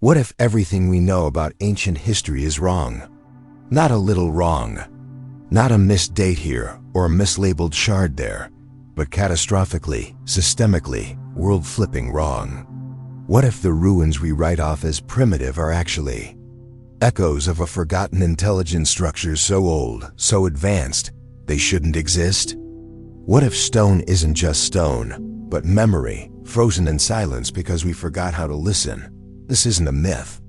What if everything we know about ancient history is wrong? Not a little wrong. Not a missed date here or a mislabeled shard there, but catastrophically, systemically, world-flipping wrong. What if the ruins we write off as primitive are actually echoes of a forgotten intelligent structure so old, so advanced, they shouldn't exist? What if stone isn't just stone, but memory, frozen in silence because we forgot how to listen? This isn't a myth.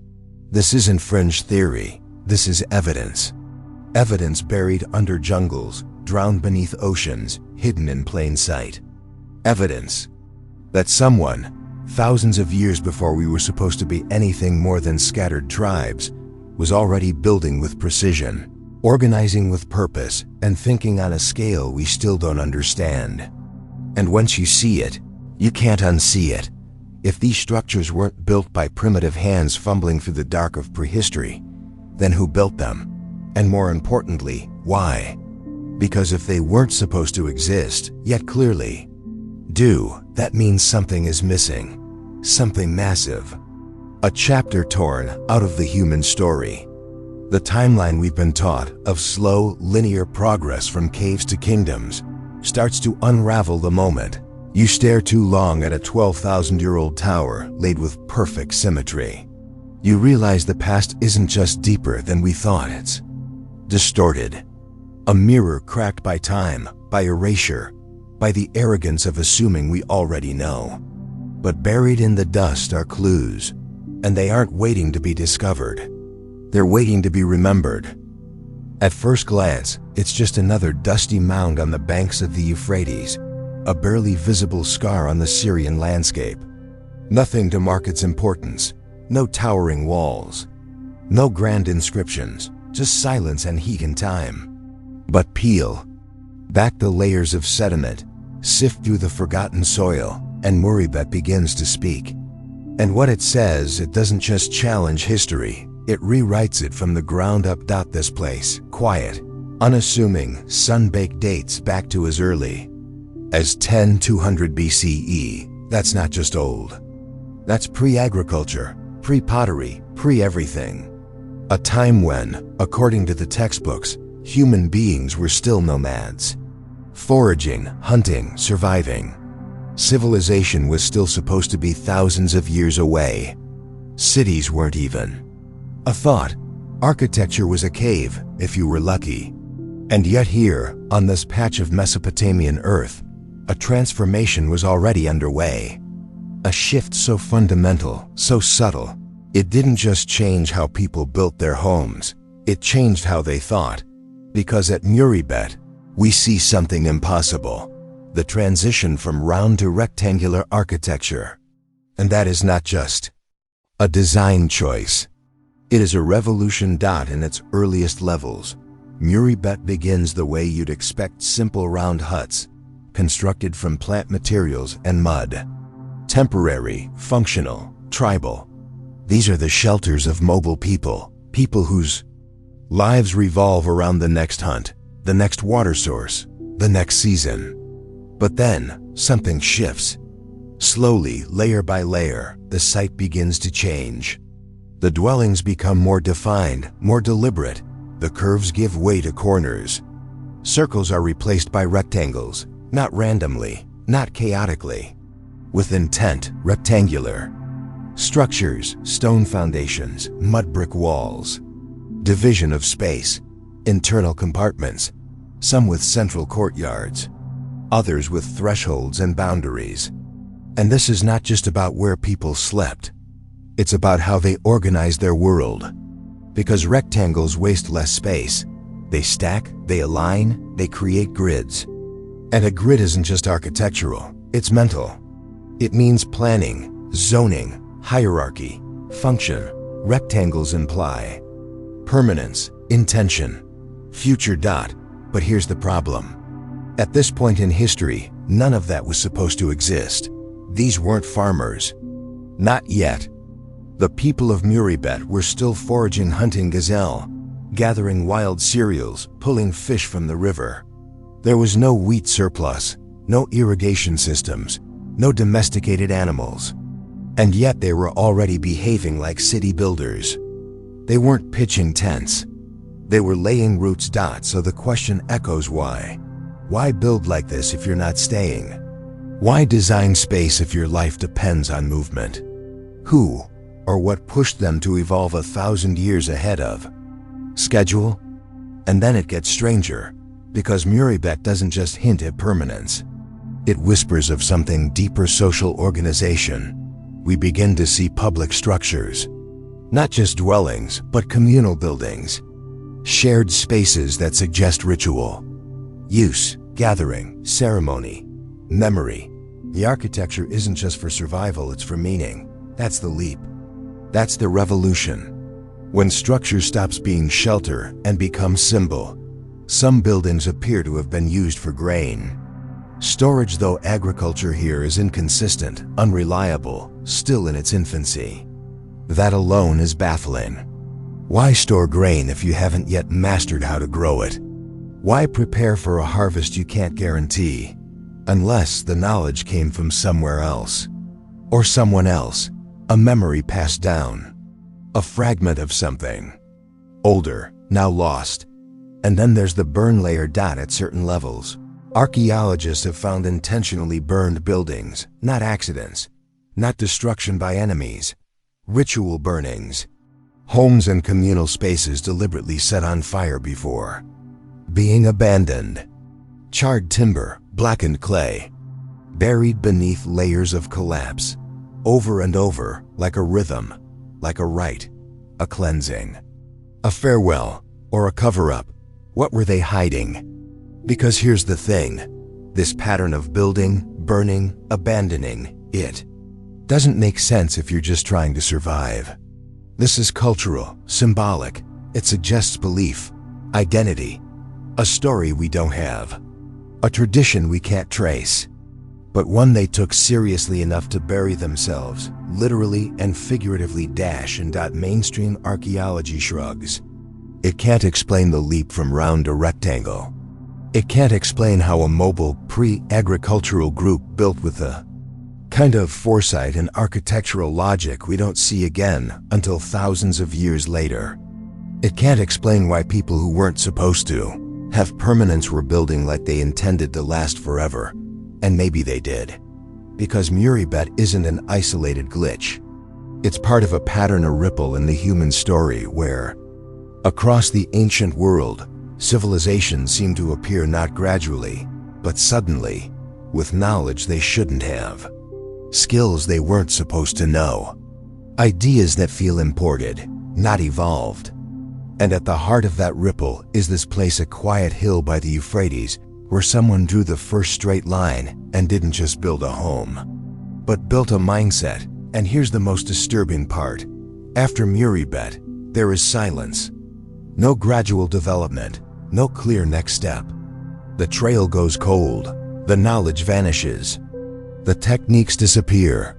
This isn't fringe theory. This is evidence. Evidence buried under jungles, drowned beneath oceans, hidden in plain sight. Evidence that someone, thousands of years before we were supposed to be anything more than scattered tribes, was already building with precision, organizing with purpose, and thinking on a scale we still don't understand. And once you see it, you can't unsee it. If these structures weren't built by primitive hands fumbling through the dark of prehistory, then who built them? And more importantly, why? Because if they weren't supposed to exist, yet clearly do, that means something is missing. Something massive. A chapter torn out of the human story. The timeline we've been taught of slow, linear progress from caves to kingdoms starts to unravel the moment you stare too long at a 12,000-year-old tower laid with perfect symmetry. You realize the past isn't just deeper than we thought, it's distorted. A mirror cracked by time, by erasure, by the arrogance of assuming we already know. But buried in the dust are clues, and they aren't waiting to be discovered. They're waiting to be remembered. At first glance, it's just another dusty mound on the banks of the Euphrates, a barely visible scar on the Syrian landscape. Nothing to mark its importance, no towering walls, no grand inscriptions, just silence and heat and time. But peel back the layers of sediment, sift through the forgotten soil, and Muribet begins to speak. And what it says, it doesn't just challenge history, it rewrites it from the ground up. This place, quiet, unassuming, sun-baked, dates back to as early as 10,200 BCE. That's not just old. That's pre-agriculture, pre-pottery, pre-everything. A time when, according to the textbooks, human beings were still nomads. Foraging, hunting, surviving. Civilization was still supposed to be thousands of years away. Cities weren't even a thought. Architecture was a cave, if you were lucky. And yet here, on this patch of Mesopotamian earth, a transformation was already underway. A shift so fundamental, so subtle, it didn't just change how people built their homes, it changed how they thought. Because at Muribet, we see something impossible. The transition from round to rectangular architecture. And that is not just a design choice. It is a revolution. In its earliest levels, Muribet begins the way you'd expect: simple round huts, constructed from plant materials and mud. Temporary, functional, tribal. These are the shelters of mobile people, people whose lives revolve around the next hunt, the next water source, the next season. But then, something shifts. Slowly, layer by layer, the site begins to change. The dwellings become more defined, more deliberate. The curves give way to corners. Circles are replaced by rectangles, not randomly, not chaotically. With intent, rectangular. Structures, stone foundations, mud brick walls. Division of space, internal compartments, some with central courtyards, others with thresholds and boundaries. And this is not just about where people slept. It's about how they organize their world. Because rectangles waste less space. They stack, they align, they create grids. And a grid isn't just architectural, it's mental. It means planning, zoning, hierarchy, function. Rectangles imply permanence, intention, future. But here's the problem. At this point in history, none of that was supposed to exist. These weren't farmers. Not yet. The people of Muribet were still foraging, hunting gazelle, gathering wild cereals, pulling fish from the river. There was no wheat surplus, no irrigation systems, no domesticated animals. And yet they were already behaving like city builders. They weren't pitching tents. They were laying roots. So the question echoes, why? Why build like this if you're not staying? Why design space if your life depends on movement? Who or what pushed them to evolve 1,000 years ahead of schedule? And then it gets stranger, because Muribet doesn't just hint at permanence. It whispers of something deeper: social organization. We begin to see public structures, not just dwellings, but communal buildings, shared spaces that suggest ritual, use, gathering, ceremony, memory. The architecture isn't just for survival, it's for meaning. That's the leap. That's the revolution. When structure stops being shelter and becomes symbol. Some buildings appear to have been used for grain storage, though agriculture here is inconsistent, unreliable, still in its infancy. That alone is baffling. Why store grain if you haven't yet mastered how to grow it? Why prepare for a harvest you can't guarantee, unless the knowledge came from somewhere else, or someone else, a memory passed down, a fragment of something older, now lost? And then there's the burn layer. At certain levels, archaeologists have found intentionally burned buildings, not accidents, not destruction by enemies, ritual burnings, homes and communal spaces deliberately set on fire before being abandoned. Charred timber, blackened clay, buried beneath layers of collapse, over and over, like a rhythm, like a rite, a cleansing, a farewell, or a cover-up. What were they hiding? Because here's the thing, this pattern of building, burning, abandoning, it doesn't make sense if you're just trying to survive. This is cultural, symbolic. It suggests belief, identity, a story we don't have, a tradition we can't trace, but one they took seriously enough to bury themselves, literally and figuratively. And mainstream archaeology shrugs. It can't explain the leap from round to rectangle. It can't explain how a mobile, pre-agricultural group built with a kind of foresight and architectural logic we don't see again until thousands of years later. It can't explain why people who weren't supposed to have permanence were building like they intended to last forever. And maybe they did. Because Muribet isn't an isolated glitch. It's part of a pattern, a ripple in the human story where, across the ancient world, civilizations seem to appear not gradually, but suddenly, with knowledge they shouldn't have, skills they weren't supposed to know, ideas that feel imported, not evolved. And at the heart of that ripple is this place, a quiet hill by the Euphrates, where someone drew the first straight line and didn't just build a home, but built a mindset. And here's the most disturbing part. After Muribet, there is silence. No gradual development, no clear next step. The trail goes cold, the knowledge vanishes, the techniques disappear.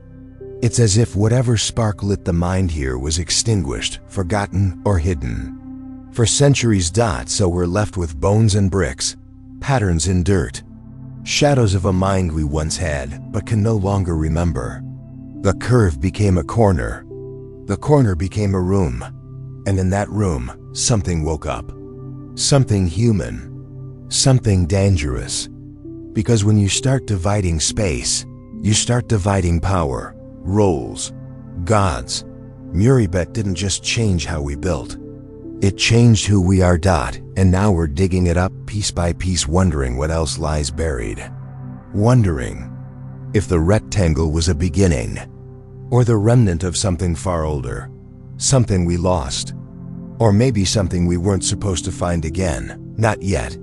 It's as if whatever spark lit the mind here was extinguished, forgotten, or hidden for centuries. So we're left with bones and bricks, patterns in dirt, shadows of a mind we once had but can no longer remember. The curve became a corner. The corner became a room. And in that room, something woke up. Something human. Something dangerous. Because when you start dividing space, you start dividing power, roles, gods. Muribet didn't just change how we built. It changed who we are. And now we're digging it up piece by piece, wondering what else lies buried. Wondering if the rectangle was a beginning, or the remnant of something far older, something we lost, or maybe something we weren't supposed to find again. Not yet.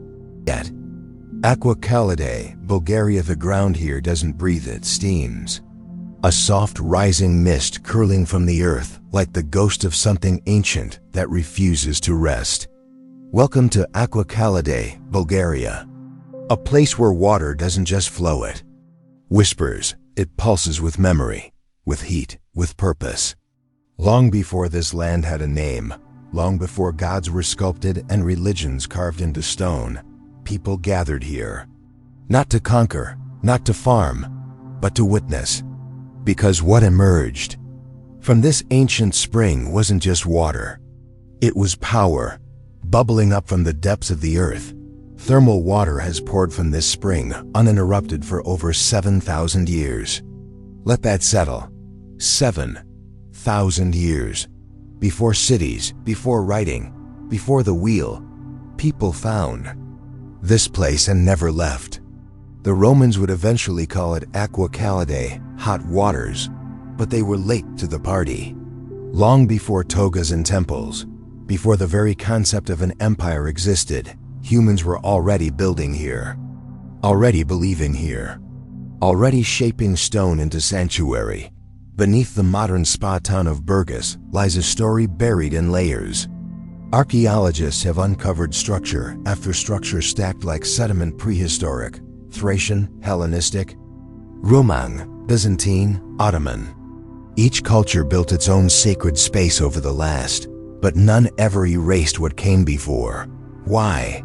Aqua Calide, Bulgaria. The ground here doesn't breathe, it steams. A soft rising mist curling from the earth, like the ghost of something ancient that refuses to rest. Welcome to Aqua Calide, Bulgaria. A place where water doesn't just flow, it whispers, it pulses with memory, with heat, with purpose. Long before this land had a name, long before gods were sculpted and religions carved into stone, people gathered here. Not to conquer, not to farm, but to witness. Because what emerged from this ancient spring wasn't just water. It was power, bubbling up from the depths of the earth. Thermal water has poured from this spring uninterrupted for over 7,000 years. Let that settle. 7,000 years. Before cities, before writing, before the wheel, people found this place and never left. The Romans would eventually call it aqua calidae, hot waters, but they were late to the party. Long before togas and temples, before the very concept of an empire existed, humans were already building here, already believing here, already shaping stone into sanctuary. Beneath the modern spa town of Burgos lies a story buried in layers. Archaeologists have uncovered structure after structure stacked like sediment, prehistoric, Thracian, Hellenistic, Roman, Byzantine, Ottoman. Each culture built its own sacred space over the last, but none ever erased what came before. Why?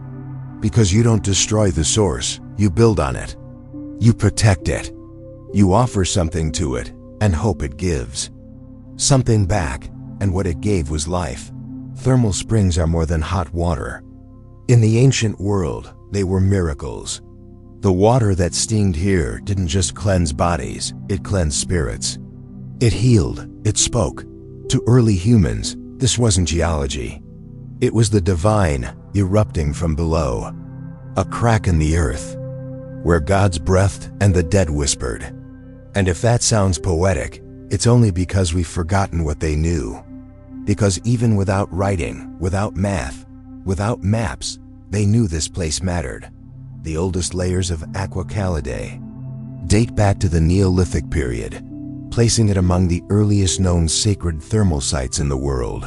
Because you don't destroy the source, you build on it. You protect it. You offer something to it and hope it gives something back, and what it gave was life. Thermal springs are more than hot water. In the ancient world, they were miracles. The water that steamed here didn't just cleanse bodies, it cleansed spirits. It healed, it spoke. To early humans, this wasn't geology. It was the divine erupting from below. A crack in the earth, where gods breathed and the dead whispered. And if that sounds poetic, it's only because we've forgotten what they knew. Because even without writing, without math, without maps, they knew this place mattered. The oldest layers of aqua calidae date back to the Neolithic period, placing it among the earliest known sacred thermal sites in the world.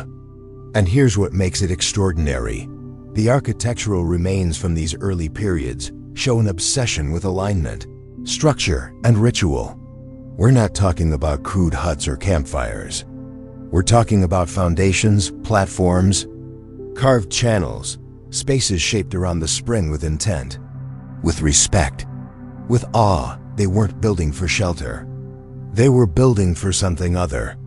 And here's what makes it extraordinary. The architectural remains from these early periods show an obsession with alignment, structure, and ritual. We're not talking about crude huts or campfires. We're talking about foundations, platforms, carved channels, spaces shaped around the spring with intent, with respect, with awe. They weren't building for shelter. They were building for something other.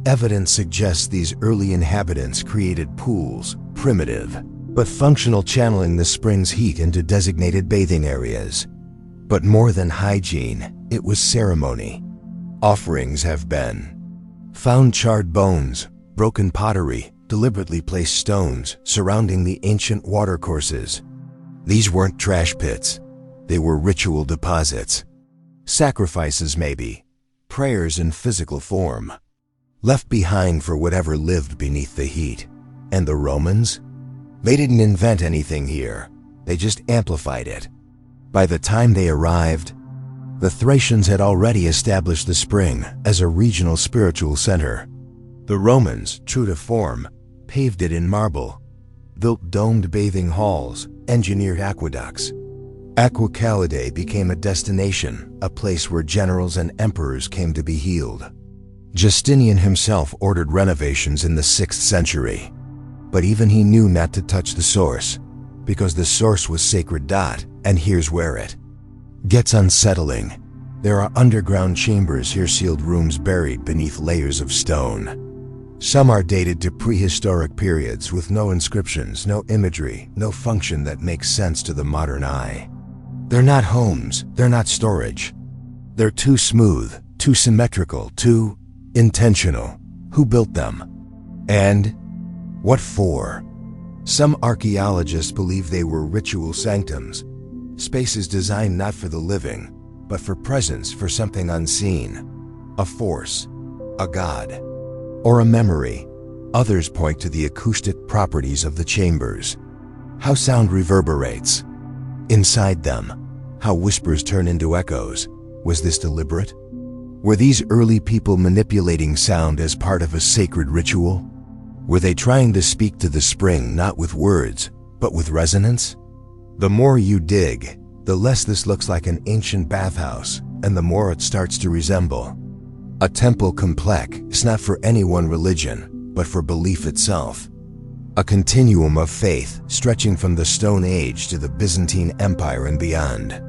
Evidence suggests these early inhabitants created pools, primitive, but functional, channeling the spring's heat into designated bathing areas. But more than hygiene, it was ceremony. Offerings have been found: charred bones, broken pottery, deliberately placed stones surrounding the ancient watercourses. These weren't trash pits. They were ritual deposits. Sacrifices, maybe. Prayers in physical form, left behind for whatever lived beneath the heat. And the Romans? They didn't invent anything here. They just amplified it. By the time they arrived, the Thracians had already established the spring as a regional spiritual center. The Romans, true to form, paved it in marble, built domed bathing halls, engineered aqueducts. Aqua calidae became a destination, a place where generals and emperors came to be healed. Justinian himself ordered renovations in the 6th century. But even he knew not to touch the source, because the source was sacred. And here's where it gets unsettling. There are underground chambers here, sealed rooms buried beneath layers of stone. Some are dated to prehistoric periods with no inscriptions, no imagery, no function that makes sense to the modern eye. They're not homes, they're not storage. They're too smooth, too symmetrical, too intentional. Who built them? And what for? Some archaeologists believe they were ritual sanctums, spaces designed not for the living, but for presence, for something unseen, a force, a god, or a memory. Others point to the acoustic properties of the chambers, how sound reverberates inside them, how whispers turn into echoes. Was this deliberate? Were these early people manipulating sound as part of a sacred ritual? Were they trying to speak to the spring not with words, but with resonance? The more you dig, the less this looks like an ancient bathhouse, and the more it starts to resemble a temple complex. It's not for any one religion, but for belief itself. A continuum of faith stretching from the Stone Age to the Byzantine Empire and beyond.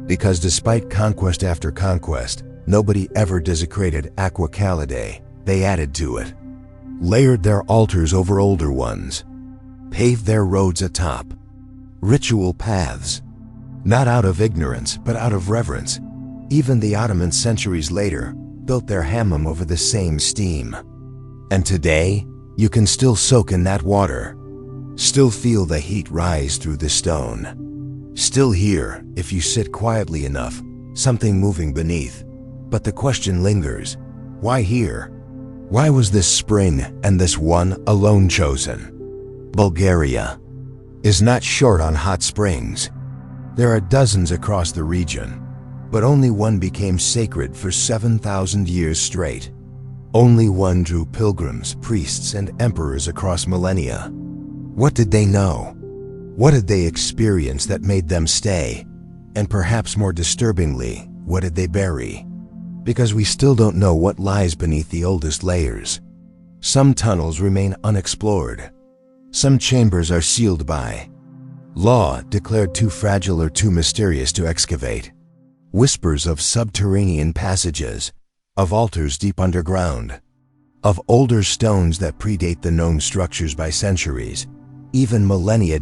Because despite conquest after conquest, Nobody ever desecrated Aqua Calidae, they added to it. Layered their altars over older ones. Paved their roads atop. Ritual paths. Not out of ignorance, but out of reverence. Even the Ottomans centuries later built their hammam over the same steam. And today, you can still soak in that water. Still feel the heat rise through the stone. Still hear, if you sit quietly enough, something moving beneath. But the question lingers, why here? Why was this spring and this one alone chosen? Bulgaria is not short on hot springs. There are dozens across the region, but only one became sacred for 7,000 years straight. Only one drew pilgrims, priests, and emperors across millennia. What did they know? What did they experience that made them stay? And perhaps more disturbingly, what did they bury? Because we still don't know what lies beneath the oldest layers. Some tunnels remain unexplored. Some chambers are sealed by law declared too fragile or too mysterious to excavate. Whispers of subterranean passages, of altars deep underground, of older stones that predate the known structures by centuries, even millennia.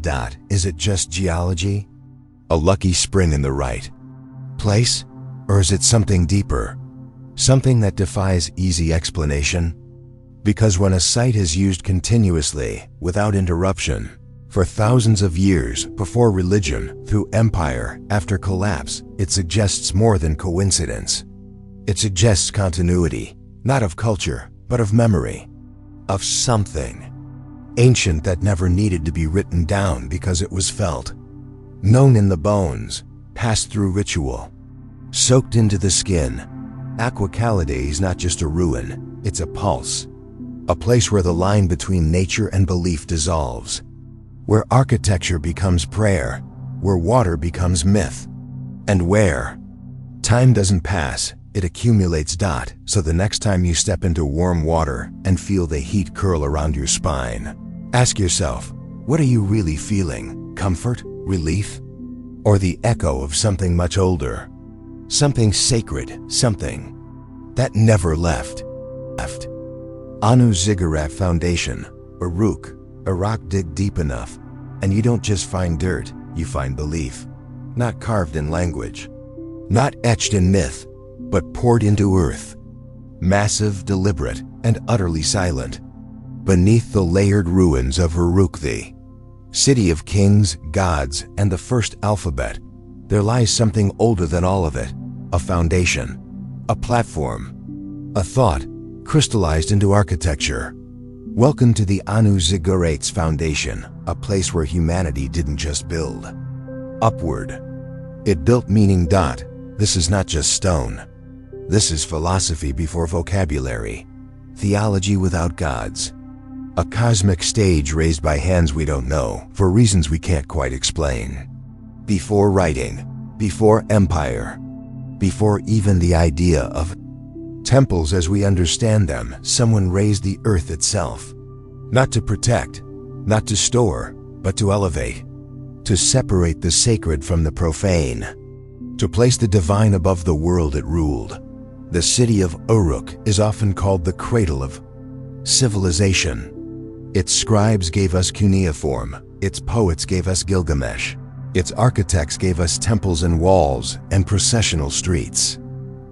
Is it just geology? A lucky spring in the right place? Or is it something deeper? Something that defies easy explanation? Because when a site is used continuously, without interruption, for thousands of years, before religion, through empire, after collapse, it suggests more than coincidence. It suggests continuity, not of culture, but of memory. Of something ancient that never needed to be written down because it was felt. Known in the bones, passed through ritual, soaked into the skin. Aqua Calidae is not just a ruin, it's a pulse. A place where the line between nature and belief dissolves. Where architecture becomes prayer, where water becomes myth, and where time doesn't pass, it accumulates. So the next time you step into warm water and feel the heat curl around your spine, ask yourself, what are you really feeling? Comfort? Relief? Or the echo of something much older? Something sacred, something that never left. Anu Ziggurat Foundation, Uruk, Iraq. Dig deep enough, and you don't just find dirt, you find belief. Not carved in language, not etched in myth, but poured into earth. Massive, deliberate, and utterly silent. Beneath the layered ruins of Uruk, the city of kings, gods, and the first alphabet, there lies something older than all of it. A foundation, a platform, a thought crystallized into architecture. Welcome to the Anu Ziggurat's Foundation, a place where humanity didn't just build upward. It built meaning. This is not just stone. This is philosophy before vocabulary, theology without gods. A cosmic stage raised by hands we don't know, for reasons we can't quite explain. Before writing, before empire, before even the idea of temples as we understand them, someone raised the earth itself. Not to protect, not to store, but to elevate. To separate the sacred from the profane. To place the divine above the world it ruled. The city of Uruk is often called the cradle of civilization. Its scribes gave us cuneiform, its poets gave us Gilgamesh. Its architects gave us temples and walls and processional streets.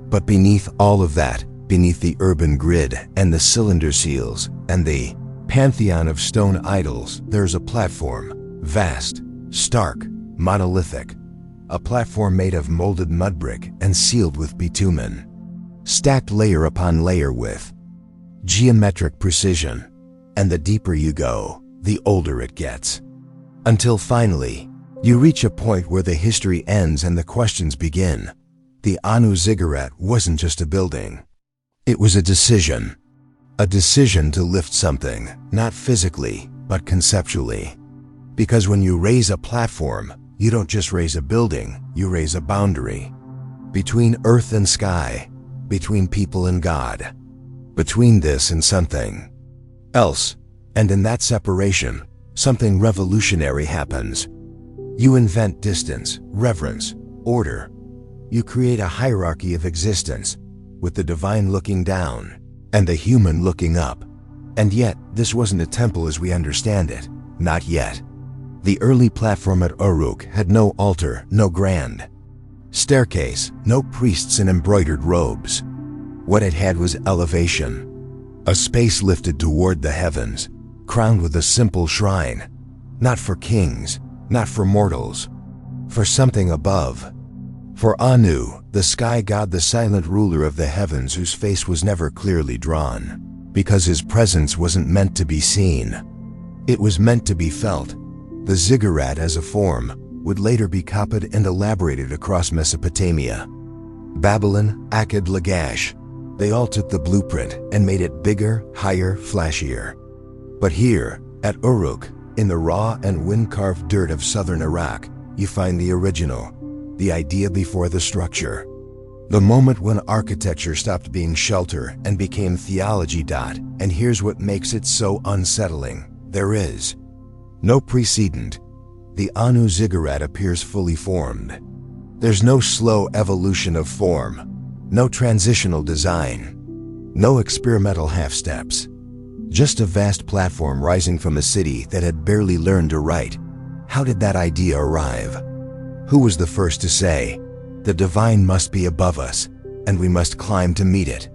But beneath all of that, beneath the urban grid and the cylinder seals and the pantheon of stone idols, there's a platform, vast, stark, monolithic. A platform made of molded mud brick and sealed with bitumen. Stacked layer upon layer with geometric precision. And the deeper you go, the older it gets. Until finally, you reach a point where the history ends and the questions begin. The Anu Ziggurat wasn't just a building. It was a decision. A decision to lift something, not physically, but conceptually. Because when you raise a platform, you don't just raise a building, you raise a boundary. Between earth and sky, between people and God. Between this and something else. And in that separation, something revolutionary happens. You invent distance, reverence, order. You create a hierarchy of existence, with the divine looking down and the human looking up. And yet, this wasn't a temple as we understand it. Not yet. The early platform at Uruk had no altar, no grand staircase, no priests in embroidered robes. What it had was elevation. A space lifted toward the heavens, crowned with a simple shrine. Not for kings, not for mortals. For something above. For Anu, the sky god, the silent ruler of the heavens whose face was never clearly drawn. Because his presence wasn't meant to be seen. It was meant to be felt. The ziggurat as a form would later be copied and elaborated across Mesopotamia. Babylon, Akkad, Lagash, they all took the blueprint and made it bigger, higher, flashier. But here, at Uruk, in the raw and wind-carved dirt of southern Iraq, you find the original, the idea before the structure. The moment when architecture stopped being shelter and became theology. And here's what makes it so unsettling. There is no precedent. The Anu ziggurat appears fully formed. There's no slow evolution of form, no transitional design, no experimental half-steps. Just a vast platform rising from a city that had barely learned to write. How did that idea arrive? Who was the first to say, the divine must be above us, and we must climb to meet it?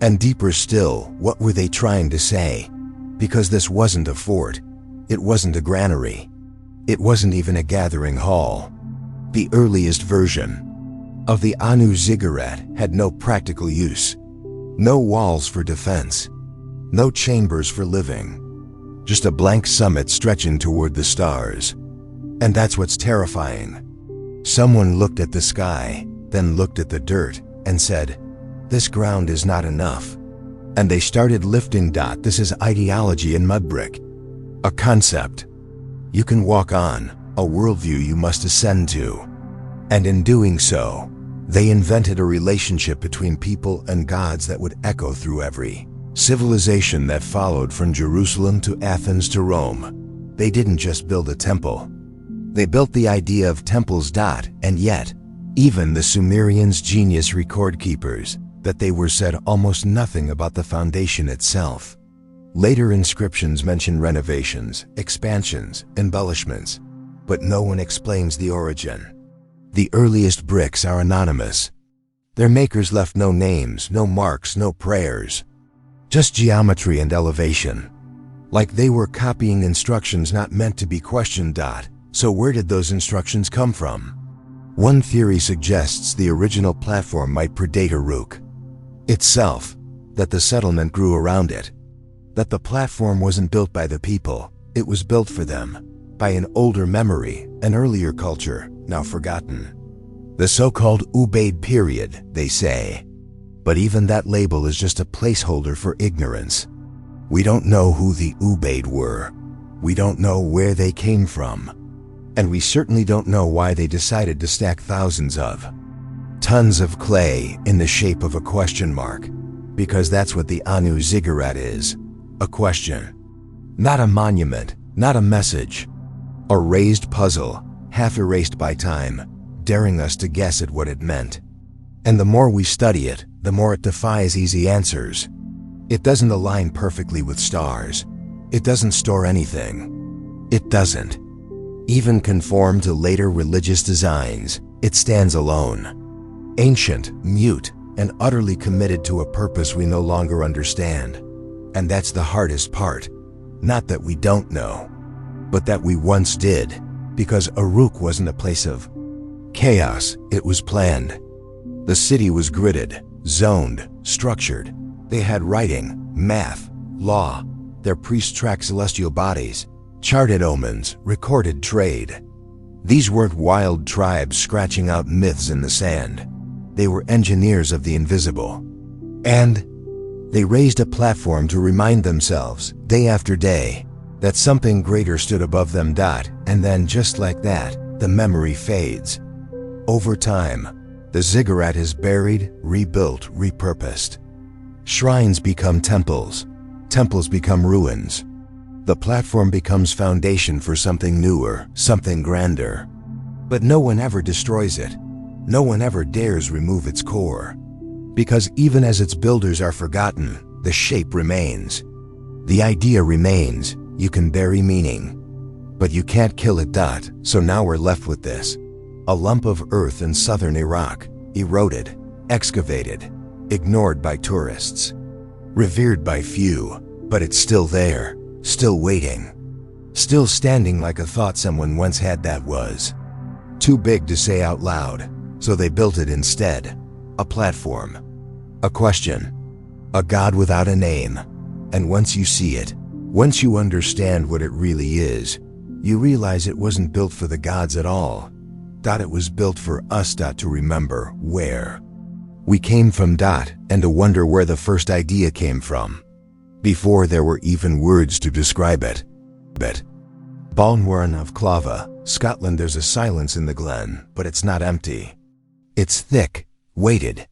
And deeper still, what were they trying to say? Because this wasn't a fort. It wasn't a granary. It wasn't even a gathering hall. The earliest version of the Anu ziggurat had no practical use. No walls for defense. No chambers for living. Just a blank summit stretching toward the stars. And that's what's terrifying. Someone looked at the sky, then looked at the dirt, and said, this ground is not enough. And they started lifting. This is ideology in mud brick. A concept you can walk on, a worldview you must ascend to. And in doing so, they invented a relationship between people and gods that would echo through every civilization that followed, from Jerusalem to Athens to Rome. They didn't just build a temple. They built the idea of temples. And yet, even the Sumerians' genius record keepers, that they were said almost nothing about the foundation itself. Later inscriptions mention renovations, expansions, embellishments, but no one explains the origin. The earliest bricks are anonymous. Their makers left no names, no marks, no prayers. Just geometry and elevation. Like they were copying instructions not meant to be questioned. So where did those instructions come from? One theory suggests the original platform might predate Uruk itself, that the settlement grew around it, that the platform wasn't built by the people, it was built for them, by an older memory, an earlier culture, now forgotten. The so-called Ubaid period, they say. But even that label is just a placeholder for ignorance. We don't know who the Ubaid were. We don't know where they came from. And we certainly don't know why they decided to stack thousands of tons of clay in the shape of a question mark. Because that's what the Anu ziggurat is. A question. Not a monument, not a message. A raised puzzle, half erased by time, daring us to guess at what it meant. And the more we study it, the more it defies easy answers. It doesn't align perfectly with stars. It doesn't store anything. It doesn't even conform to later religious designs. It stands alone. Ancient, mute, and utterly committed to a purpose we no longer understand. And that's the hardest part. Not that we don't know, but that we once did. Because Uruk wasn't a place of chaos, it was planned. The city was gridded, zoned, structured. They had writing, math, law. Their priests tracked celestial bodies, charted omens, recorded trade. These weren't wild tribes scratching out myths in the sand. They were engineers of the invisible. And they raised a platform to remind themselves, day after day, that something greater stood above them. And then, just like that, the memory fades. Over time, the ziggurat is buried, rebuilt, repurposed. Shrines become temples. Temples become ruins. The platform becomes foundation for something newer, something grander. But no one ever destroys it. No one ever dares remove its core. Because even as its builders are forgotten, the shape remains. The idea remains. You can bury meaning, but you can't kill it. So now we're left with this. A lump of earth in southern Iraq, eroded, excavated, ignored by tourists, revered by few, but it's still there, still waiting, still standing like a thought someone once had that was too big to say out loud, so they built it instead. A platform, a question, a God without a name. And once you see it, once you understand what it really is, you realize it wasn't built for the gods at all. It was built for us. To remember where we came from. And to wonder where the first idea came from, before there were even words to describe it. Moai of Clava, Scotland. There's a silence in the glen, but it's not empty. It's thick, weighted,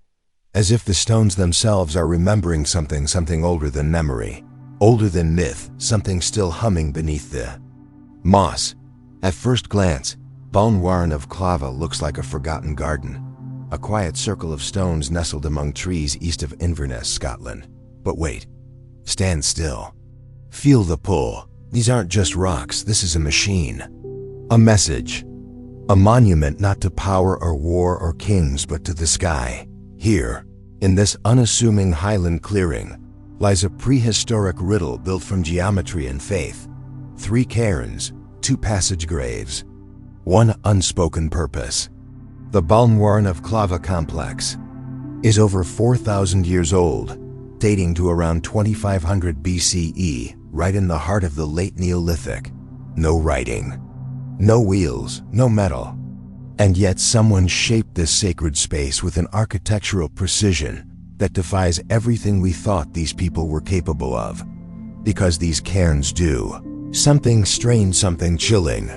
as if the stones themselves are remembering something older than memory, older than myth, something still humming beneath the moss. At first glance, Moai of Clava looks like a forgotten garden, a quiet circle of stones nestled among trees east of Inverness, Scotland. But wait, stand still. Feel the pull. These aren't just rocks, this is a machine. A message. A monument not to power or war or kings, but to the sky. Here, in this unassuming highland clearing, lies a prehistoric riddle built from geometry and faith. 3 cairns, 2 passage graves, 1 unspoken purpose. The Moai of Clava complex is over 4,000 years old, dating to around 2500 BCE, right in the heart of the late Neolithic. No writing, no wheels, no metal. And yet someone shaped this sacred space with an architectural precision that defies everything we thought these people were capable of. Because these cairns do something strange, something chilling.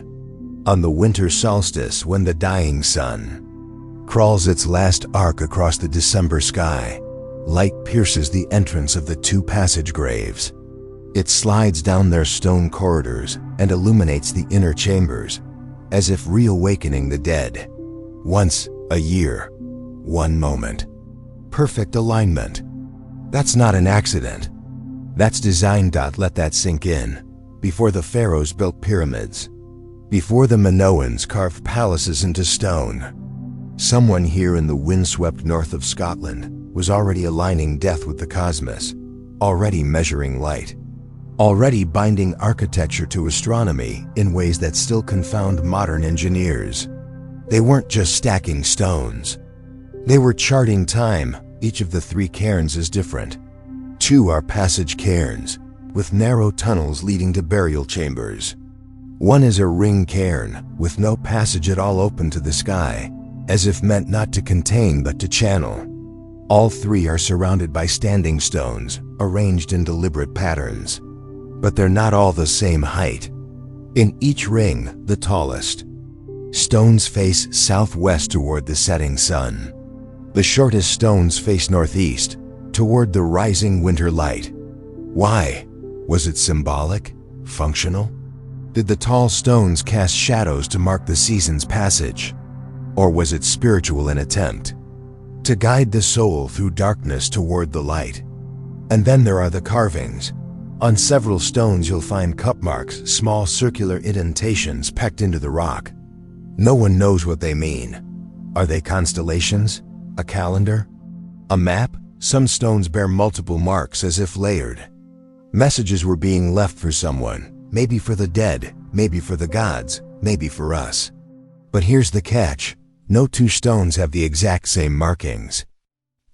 On the winter solstice, when the dying sun crawls its last arc across the December sky, light pierces the entrance of the 2 passage graves. It slides down their stone corridors and illuminates the inner chambers, as if reawakening the dead. Once a year, 1 moment. Perfect alignment. That's not an accident. That's design. Let that sink in. Before the pharaohs built pyramids, before the Minoans carved palaces into stone, someone here in the windswept north of Scotland was already aligning death with the cosmos, already measuring light, already binding architecture to astronomy in ways that still confound modern engineers. They weren't just stacking stones. They were charting time. Each of the 3 cairns is different. 2 are passage cairns, with narrow tunnels leading to burial chambers. 1 is a ring cairn, with no passage at all, open to the sky, as if meant not to contain but to channel. All 3 are surrounded by standing stones, arranged in deliberate patterns. But they're not all the same height. In each ring, the tallest stones face southwest toward the setting sun. The shortest stones face northeast, toward the rising winter light. Why? Was it symbolic? Functional? Did the tall stones cast shadows to mark the season's passage? Or was it spiritual, an attempt to guide the soul through darkness toward the light? And then there are the carvings. On several stones you'll find cup marks, small circular indentations pecked into the rock. No one knows what they mean. Are they constellations? A calendar? A map? Some stones bear multiple marks, as if layered. Messages were being left for someone, maybe for the dead, maybe for the gods, maybe for us. But here's the catch. No 2 stones have the exact same markings.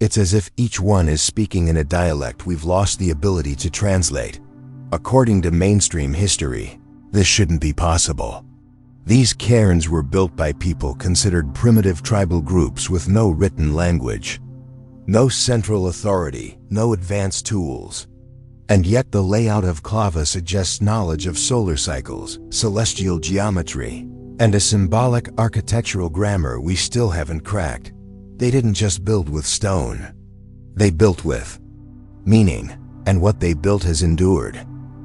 It's as if each one is speaking in a dialect we've lost the ability to translate. According to mainstream history, this shouldn't be possible. These cairns were built by people considered primitive tribal groups with no written language, no central authority, no advanced tools. And yet the layout of Clava suggests knowledge of solar cycles, celestial geometry, and a symbolic architectural grammar we still haven't cracked. They didn't just build with stone. They built with meaning, and what they built has endured.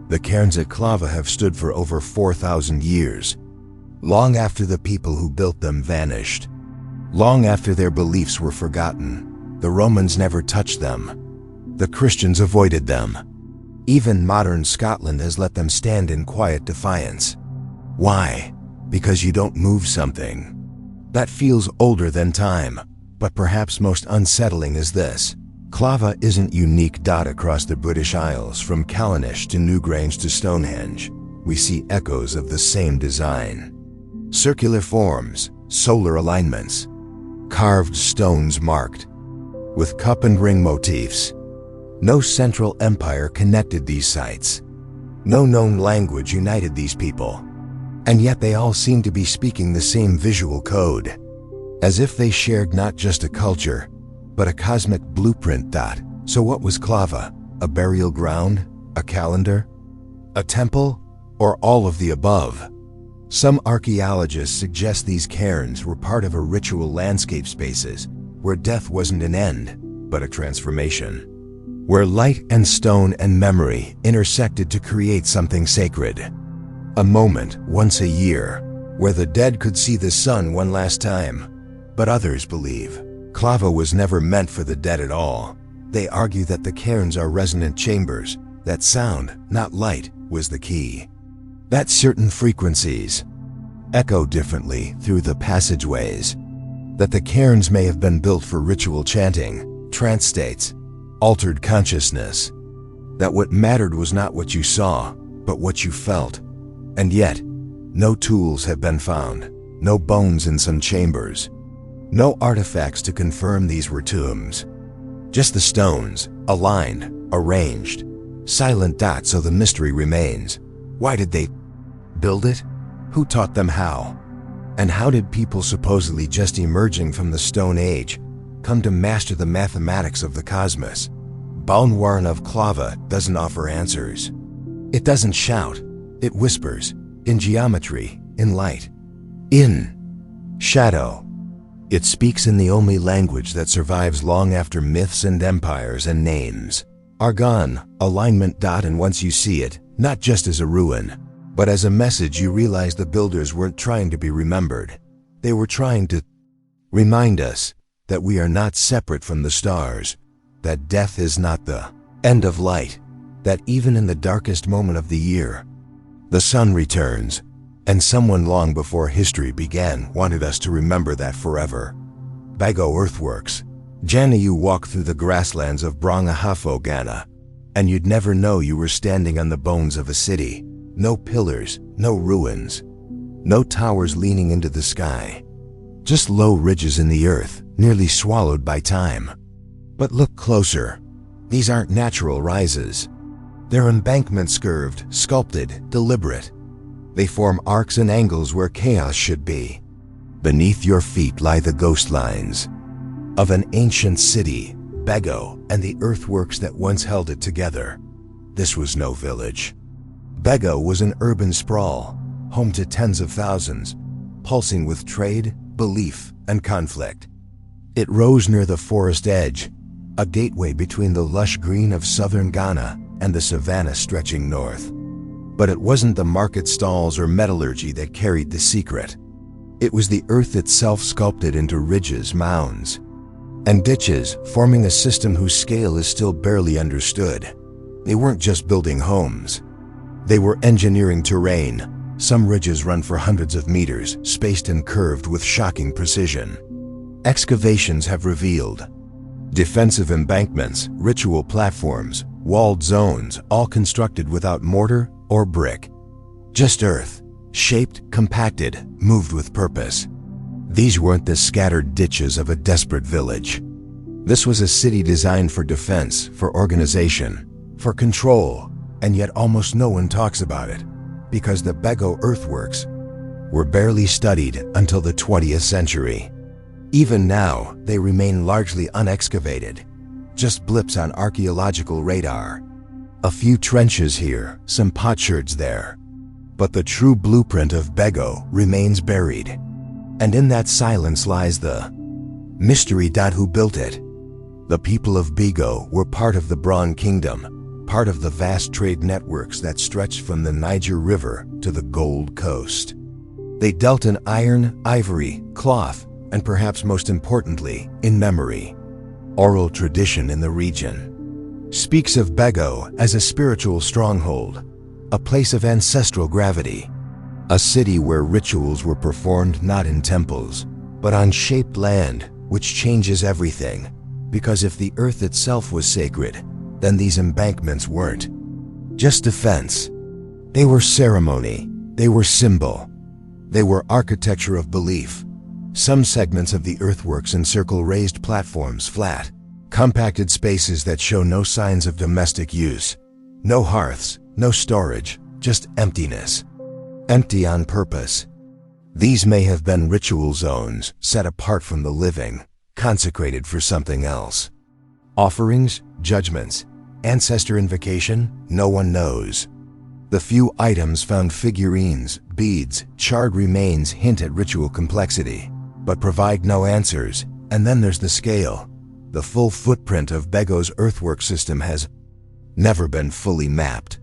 The cairns at Clava have stood for over 4,000 years, long after the people who built them vanished, long after their beliefs were forgotten, The Romans never touched them. The Christians avoided them. Even modern Scotland has let them stand in quiet defiance. Why? Because you don't move something. That feels older than time, but perhaps most unsettling is this. Clava isn't unique. Across the British Isles, from Callanish to Newgrange to Stonehenge, we see echoes of the same design. Circular forms, solar alignments, carved stones marked with cup and ring motifs. No central empire connected these sites. No known language united these people. And yet they all seem to be speaking the same visual code, as if they shared not just a culture, but a cosmic blueprint. So what was Clava? A burial ground? A calendar? A temple? Or all of the above? Some archaeologists suggest these cairns were part of a ritual landscape spaces where death wasn't an end, but a transformation, where light and stone and memory intersected to create something sacred. A moment once a year where the dead could see the sun one last time. But others believe Clava was never meant for the dead at all. They argue that the cairns are resonant chambers, that sound, not light, was the key. That certain frequencies echo differently through the passageways. That the cairns may have been built for ritual chanting, trance states, altered consciousness. That what mattered was not what you saw, but what you felt. And yet, no tools have been found, no bones in some chambers, no artifacts to confirm these were tombs. Just the stones, aligned, arranged, silent. So the mystery remains. Why did they build it? Who taught them how? And how did people supposedly just emerging from the Stone Age come to master the mathematics of the cosmos? Balnwaran of Clava doesn't offer answers. It doesn't shout. It whispers, in geometry, in light, in shadow. It speaks in the only language that survives long after myths and empires and names are gone. Alignment. And once you see it, not just as a ruin, but as a message, you realize the builders weren't trying to be remembered. They were trying to remind us that we are not separate from the stars, that death is not the end of light, that even in the darkest moment of the year, the sun returns, and someone long before history began wanted us to remember that forever. Bago Earthworks. Jana, you walk through the grasslands of Brongahafogana, and you'd never know you were standing on the bones of a city. No pillars, no ruins, no towers leaning into the sky. Just low ridges in the earth, nearly swallowed by time. But look closer. These aren't natural rises. They're embankments, curved, sculpted, deliberate. They form arcs and angles where chaos should be. Beneath your feet lie the ghost lines of an ancient city, Bago, and the earthworks that once held it together. This was no village. Bago was an urban sprawl, home to tens of thousands, pulsing with trade, belief, and conflict. It rose near the forest edge, a gateway between the lush green of southern Ghana and the savannah stretching north. But it wasn't the market stalls or metallurgy that carried the secret. It was the earth itself, sculpted into ridges, mounds, and ditches, forming a system whose scale is still barely understood. They weren't just building homes. They were engineering terrain. Some ridges run for hundreds of meters, spaced and curved with shocking precision. Excavations have revealed defensive embankments, ritual platforms, walled zones, all constructed without mortar or brick. Just earth, shaped, compacted, moved with purpose. These weren't the scattered ditches of a desperate village. This was a city designed for defense, for organization, for control, and yet almost no one talks about it, because the Bago earthworks were barely studied until the 20th century. Even now, they remain largely unexcavated, just blips on archaeological radar. A few trenches here, some potsherds there. But the true blueprint of Bago remains buried. And in that silence lies the mystery. Who built it? The people of Bago were part of the Bron Kingdom, part of the vast trade networks that stretched from the Niger River to the Gold Coast. They dealt in iron, ivory, cloth, and perhaps most importantly, in memory. oral tradition in the region, speaks of Bego as a spiritual stronghold, a place of ancestral gravity, a city where rituals were performed not in temples, but on shaped land, which changes everything, because if the earth itself was sacred, then these embankments weren't just defense. They were ceremony, they were symbol, they were architecture of belief. Some segments of the earthworks encircle raised platforms, flat, compacted spaces that show no signs of domestic use. No hearths, no storage, just emptiness. Empty on purpose. These may have been ritual zones set apart from the living, consecrated for something else. Offerings, judgments, ancestor invocation, no one knows. The few items found, figurines, beads, charred remains, hint at ritual complexity, but provide no answers. And then there's the scale. The full footprint of Bego's earthwork system has never been fully mapped.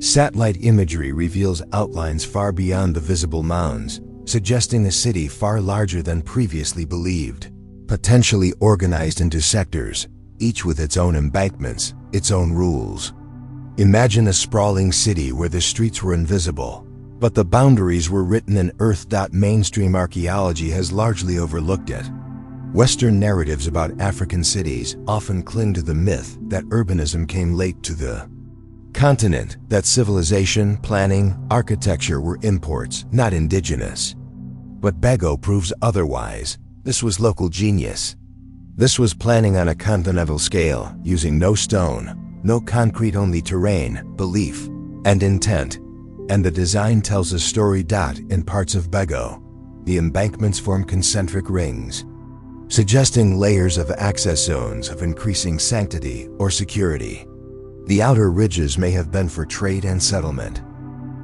Satellite imagery reveals outlines far beyond the visible mounds, suggesting a city far larger than previously believed, potentially organized into sectors, each with its own embankments, its own rules. Imagine a sprawling city where the streets were invisible, but the boundaries were written in earth. Mainstream archaeology has largely overlooked it. Western narratives about African cities often cling to the myth that urbanism came late to the continent, that civilization, planning, architecture were imports, not indigenous. But Bego proves otherwise. This was local genius. This was planning on a continental scale, using no stone, no concrete, only terrain, belief, and intent. And the design tells a story. In parts of Bego, the embankments form concentric rings, suggesting layers of access zones of increasing sanctity or security. The outer ridges may have been for trade and settlement,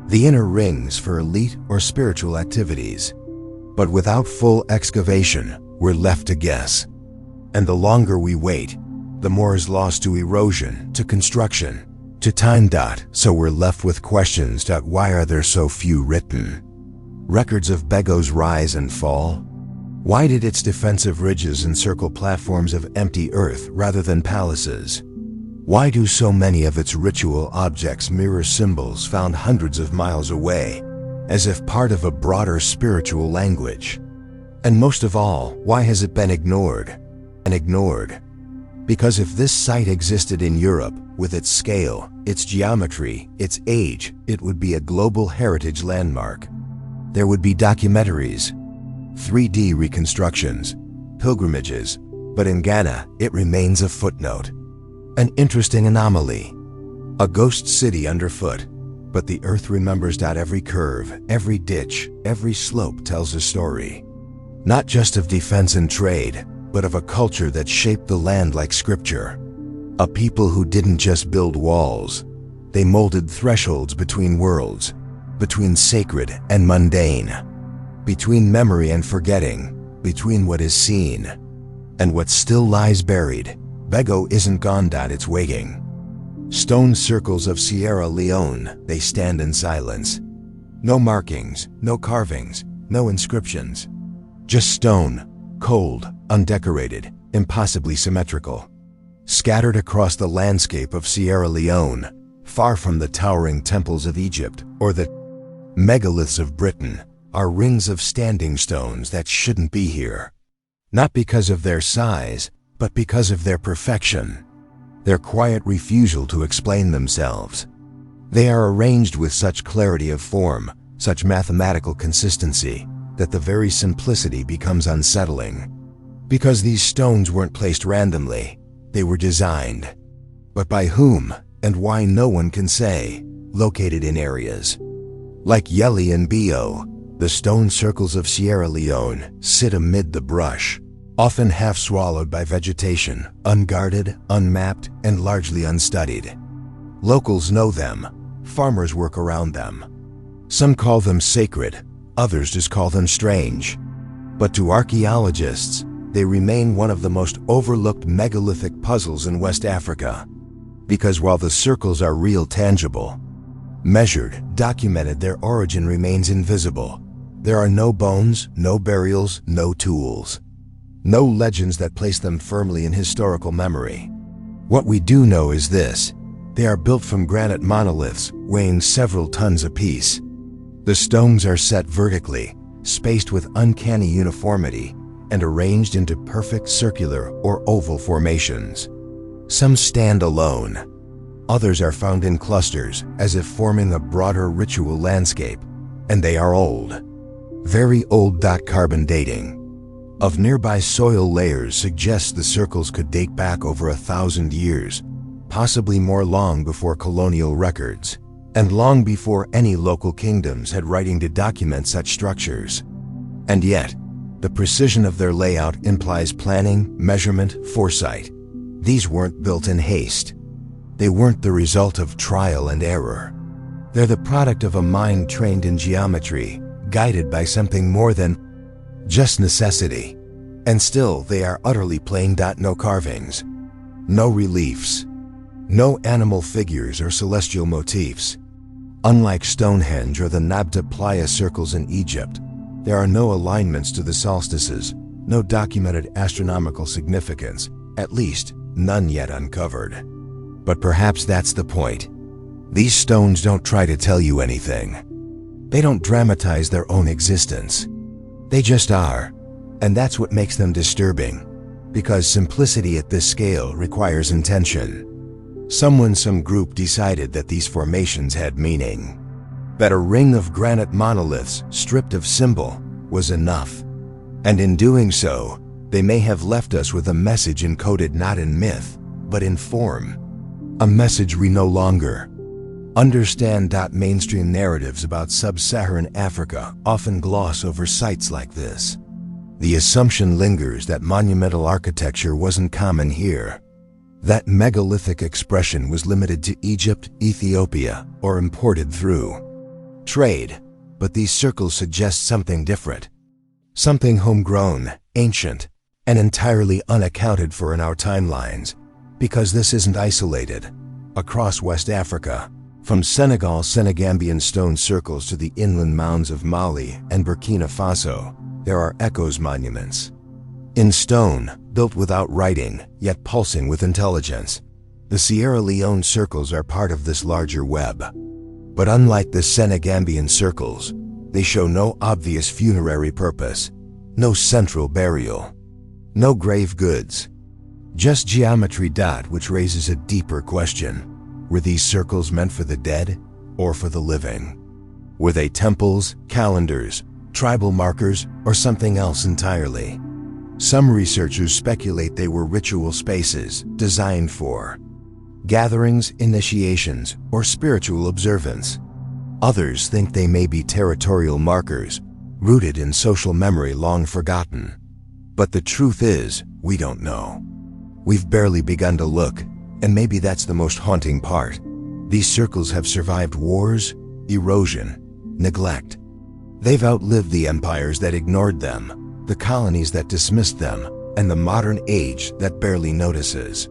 the inner rings for elite or spiritual activities. But without full excavation, we're left to guess. And the longer we wait, the more is lost to erosion, to construction, to time. So we're left with questions. Why are there so few written records of Bego's rise and fall? Why did its defensive ridges encircle platforms of empty earth rather than palaces? Why do so many of its ritual objects mirror symbols found hundreds of miles away, as if part of a broader spiritual language? And most of all, why has it been ignored? And ignored because if this site existed in Europe, with its scale, its geometry, its age, it would be a global heritage landmark. There would be documentaries, 3D reconstructions, pilgrimages, but in Ghana, it remains a footnote. An interesting anomaly. A ghost city underfoot, but the earth remembers. Every curve, every ditch, every slope tells a story. Not just of defense and trade, but of a culture that shaped the land like scripture. A people who didn't just build walls, they molded thresholds between worlds, between sacred and mundane, between memory and forgetting, between what is seen and what still lies buried. Bego isn't gone. It's waiting. Stone circles of Sierra Leone, they stand in silence. No markings, no carvings, no inscriptions. Just stone, cold, undecorated, impossibly symmetrical. Scattered across the landscape of Sierra Leone, far from the towering temples of Egypt or the megaliths of Britain, are rings of standing stones that shouldn't be here. Not because of their size, but because of their perfection, their quiet refusal to explain themselves. They are arranged with such clarity of form, such mathematical consistency, that the very simplicity becomes unsettling. Because these stones weren't placed randomly, they were designed. But by whom and why, no one can say. Located in areas like Yeli and Bio, the stone circles of Sierra Leone sit amid the brush, often half swallowed by vegetation, unguarded, unmapped, and largely unstudied. Locals know them, farmers work around them. Some call them sacred, others just call them strange. But to archaeologists, they remain one of the most overlooked megalithic puzzles in West Africa. Because while the circles are real, tangible, measured, documented, their origin remains invisible. There are no bones, no burials, no tools. No legends that place them firmly in historical memory. What we do know is this: they are built from granite monoliths weighing several tons apiece. The stones are set vertically, spaced with uncanny uniformity, and arranged into perfect circular or oval formations. Some stand alone. Others are found in clusters, as if forming a broader ritual landscape, and they are old. Very old. Carbon dating of nearby soil layers suggests the circles could date back over 1,000 years, possibly more, long before colonial records, and long before any local kingdoms had writing to document such structures. And yet, the precision of their layout implies planning, measurement, foresight. These weren't built in haste. They weren't the result of trial and error. They're the product of a mind trained in geometry, guided by something more than just necessity. And still, they are utterly plain. No carvings, no reliefs, no animal figures or celestial motifs. Unlike Stonehenge or the Nabta Playa circles in Egypt, there are no alignments to the solstices, no documented astronomical significance, at least none yet uncovered. But perhaps that's the point. These stones don't try to tell you anything. They don't dramatize their own existence. They just are, and that's what makes them disturbing, because simplicity at this scale requires intention. Some group decided that these formations had meaning, that a ring of granite monoliths stripped of symbol was enough. And in doing so, they may have left us with a message encoded not in myth, but in form. A message we no longer understand. Mainstream narratives about sub-Saharan Africa often gloss over sites like this. The assumption lingers that monumental architecture wasn't common here, that megalithic expression was limited to Egypt, Ethiopia, or imported through trade. But these circles suggest something different, something homegrown, ancient, and entirely unaccounted for in our timelines, because this isn't isolated. Across West Africa, from Senegambian stone circles to the inland mounds of Mali and Burkina Faso, there are echoes monuments. In stone, built without writing, yet pulsing with intelligence. The Sierra Leone circles are part of this larger web. But unlike the Senegambian circles, they show no obvious funerary purpose, no central burial, no grave goods, just geometry. Which raises a deeper question. Were these circles meant for the dead or for the living? Were they temples, calendars, tribal markers, or something else entirely? Some researchers speculate they were ritual spaces designed for gatherings, initiations, or spiritual observance. Others think they may be territorial markers, rooted in social memory long forgotten. But the truth is, we don't know. We've barely begun to look, and maybe that's the most haunting part. These circles have survived wars, erosion, neglect. They've outlived the empires that ignored them, the colonies that dismissed them, and the modern age that barely notices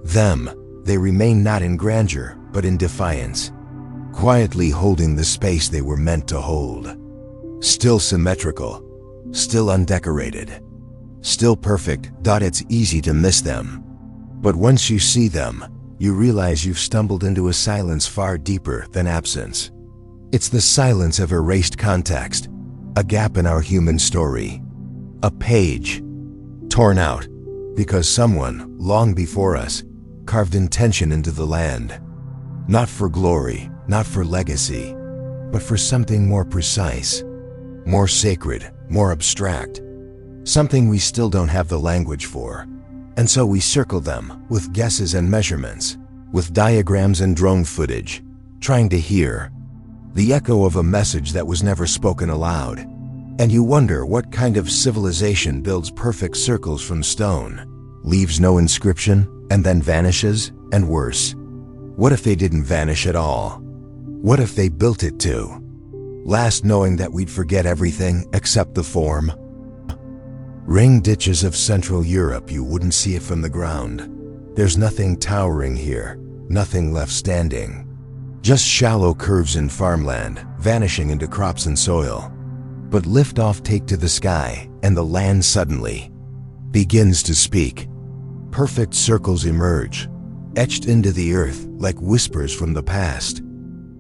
them. They remain not in grandeur, but in defiance, quietly holding the space they were meant to hold. Still symmetrical, still undecorated, still perfect. It's easy to miss them. But once you see them, you realize you've stumbled into a silence far deeper than absence. It's the silence of erased context, a gap in our human story, a page torn out because someone, long before us, carved intention into the land. Not for glory, not for legacy, but for something more precise, more sacred, more abstract, something we still don't have the language for. And so we circle them with guesses and measurements, with diagrams and drone footage, trying to hear the echo of a message that was never spoken aloud. And you wonder what kind of civilization builds perfect circles from stone, leaves no inscription, and then vanishes, and worse. What if they didn't vanish at all? What if they built it to last, knowing that we'd forget everything except the form? Ring ditches of Central Europe, you wouldn't see it from the ground. There's nothing towering here, nothing left standing. Just shallow curves in farmland, vanishing into crops and soil. But lift off, take to the sky, and the land suddenly begins to speak. Perfect circles emerge, etched into the earth like whispers from the past.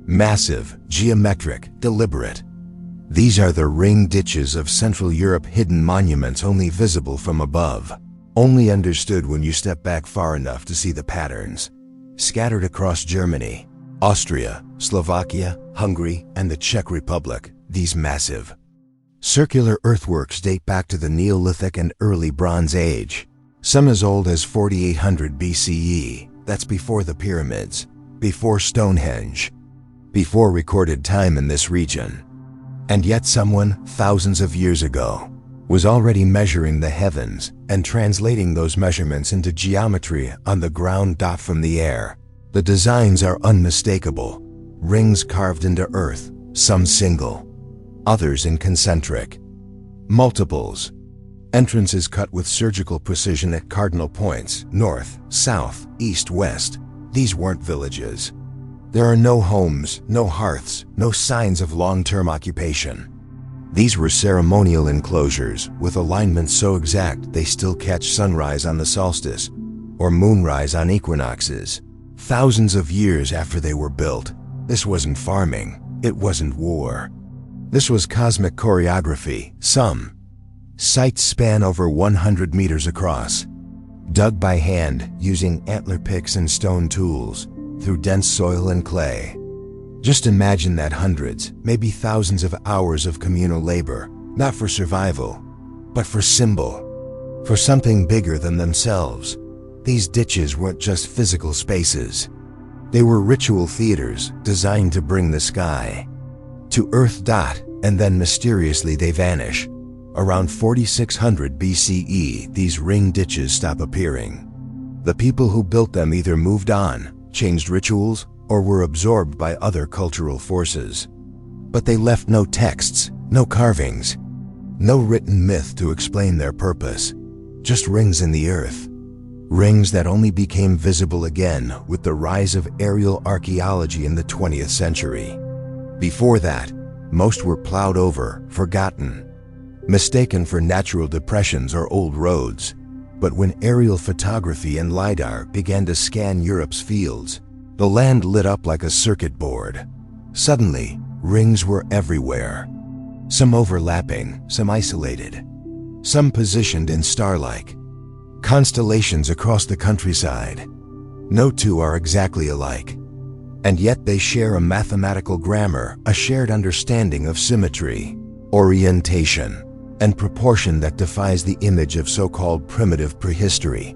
Massive, geometric, deliberate. These are the ring ditches of Central Europe, hidden monuments only visible from above, only understood when you step back far enough to see the patterns. Scattered across Germany, Austria, Slovakia, Hungary, and the Czech Republic, these massive, circular earthworks date back to the Neolithic and early Bronze Age. Some as old as 4800 BCE, that's before the pyramids, before Stonehenge, before recorded time in this region. And yet someone, thousands of years ago, was already measuring the heavens and translating those measurements into geometry on the ground. From the air, the designs are unmistakable. Rings carved into earth, some single, others in concentric multiples. Entrances cut with surgical precision at cardinal points, north, south, east, west. These weren't villages. There are no homes, no hearths, no signs of long-term occupation. These were ceremonial enclosures with alignments so exact they still catch sunrise on the solstice or moonrise on equinoxes. Thousands of years after they were built, this wasn't farming, it wasn't war. This was cosmic choreography. Some sites span over 100 meters across, dug by hand using antler picks and stone tools through dense soil and clay. Just imagine that hundreds, maybe thousands of hours of communal labor, not for survival, but for symbol, for something bigger than themselves. These ditches weren't just physical spaces. They were ritual theaters designed to bring the sky to earth. And then mysteriously they vanish. Around 4600 BCE, these ring ditches stop appearing. The people who built them either moved on, changed rituals, or were absorbed by other cultural forces. But they left no texts, no carvings, no written myth to explain their purpose. Just rings in the earth. Rings that only became visible again with the rise of aerial archaeology in the 20th century. Before that, most were plowed over, forgotten, mistaken for natural depressions or old roads. But when aerial photography and LiDAR began to scan Europe's fields, the land lit up like a circuit board. Suddenly, rings were everywhere. Some overlapping, some isolated, some positioned in star-like constellations across the countryside. No two are exactly alike, and yet they share a mathematical grammar, a shared understanding of symmetry, orientation, and proportion that defies the image of so-called primitive prehistory.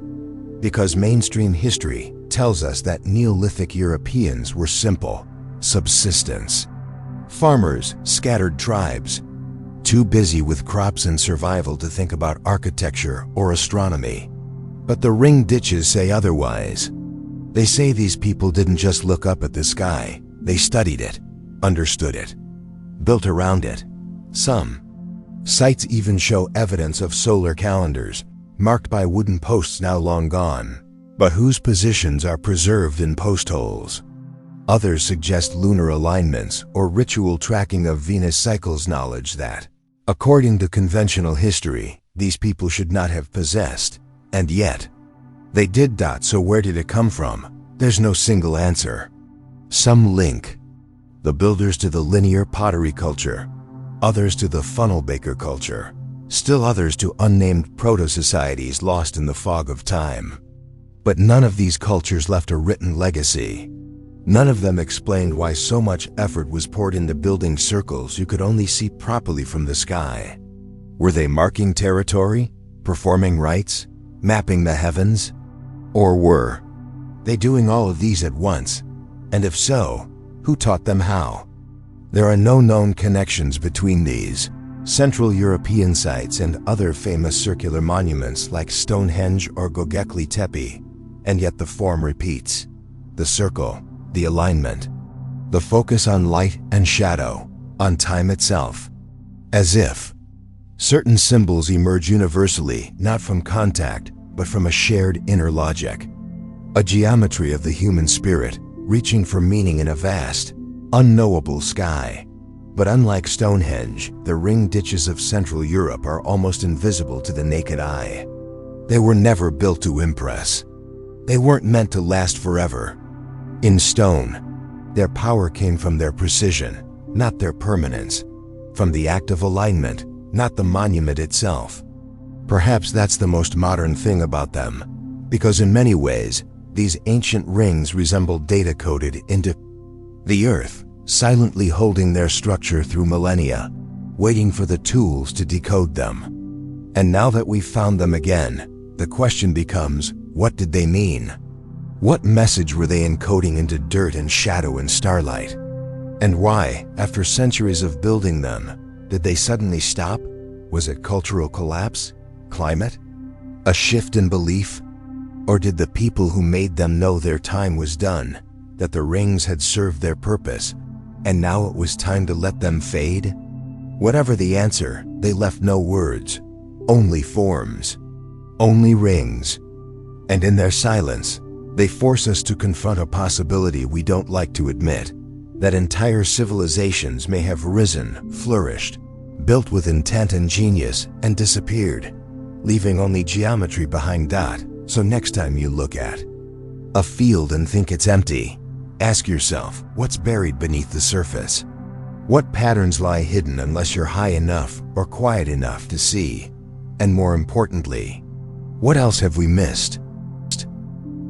Because mainstream history tells us that Neolithic Europeans were simple, subsistence farmers, scattered tribes, too busy with crops and survival to think about architecture or astronomy. But the ring ditches say otherwise. They say these people didn't just look up at the sky, they studied it, understood it, built around it. Some sites even show evidence of solar calendars, marked by wooden posts now long gone, but whose positions are preserved in post holes. Others suggest lunar alignments or ritual tracking of Venus cycles, knowledge that, according to conventional history, these people should not have possessed, and yet they did. So where did it come from? There's no single answer. Some link the builders to the linear pottery culture, others to the funnel baker culture, still others to unnamed proto-societies lost in the fog of time. But none of these cultures left a written legacy. None of them explained why so much effort was poured into building circles you could only see properly from the sky. Were they marking territory, performing rites, mapping the heavens? Or were they doing all of these at once? And if so, who taught them how? There are no known connections between these Central European sites and other famous circular monuments like Stonehenge or Göbekli Tepe, and yet the form repeats. The circle, the alignment, the focus on light and shadow, on time itself. As if certain symbols emerge universally, not from contact, but from a shared inner logic. A geometry of the human spirit, reaching for meaning in a vast, unknowable sky. But unlike Stonehenge, the ring ditches of Central Europe are almost invisible to the naked eye. They were never built to impress. They weren't meant to last forever. In stone, their power came from their precision, not their permanence, from the act of alignment, not the monument itself. Perhaps that's the most modern thing about them, because in many ways, these ancient rings resemble data coded into the earth, silently holding their structure through millennia, waiting for the tools to decode them. And now that we've found them again, the question becomes, what did they mean? What message were they encoding into dirt and shadow and starlight? And why, after centuries of building them, did they suddenly stop? Was it cultural collapse? Climate? A shift in belief? Or did the people who made them know their time was done, that the rings had served their purpose, and now it was time to let them fade? Whatever the answer, they left no words, only forms, only rings. And in their silence, they force us to confront a possibility we don't like to admit, that entire civilizations may have risen, flourished, built with intent and genius, and disappeared, leaving only geometry behind dot. So next time you look at a field and think it's empty, ask yourself, what's buried beneath the surface? What patterns lie hidden unless you're high enough or quiet enough to see? And more importantly, what else have we missed?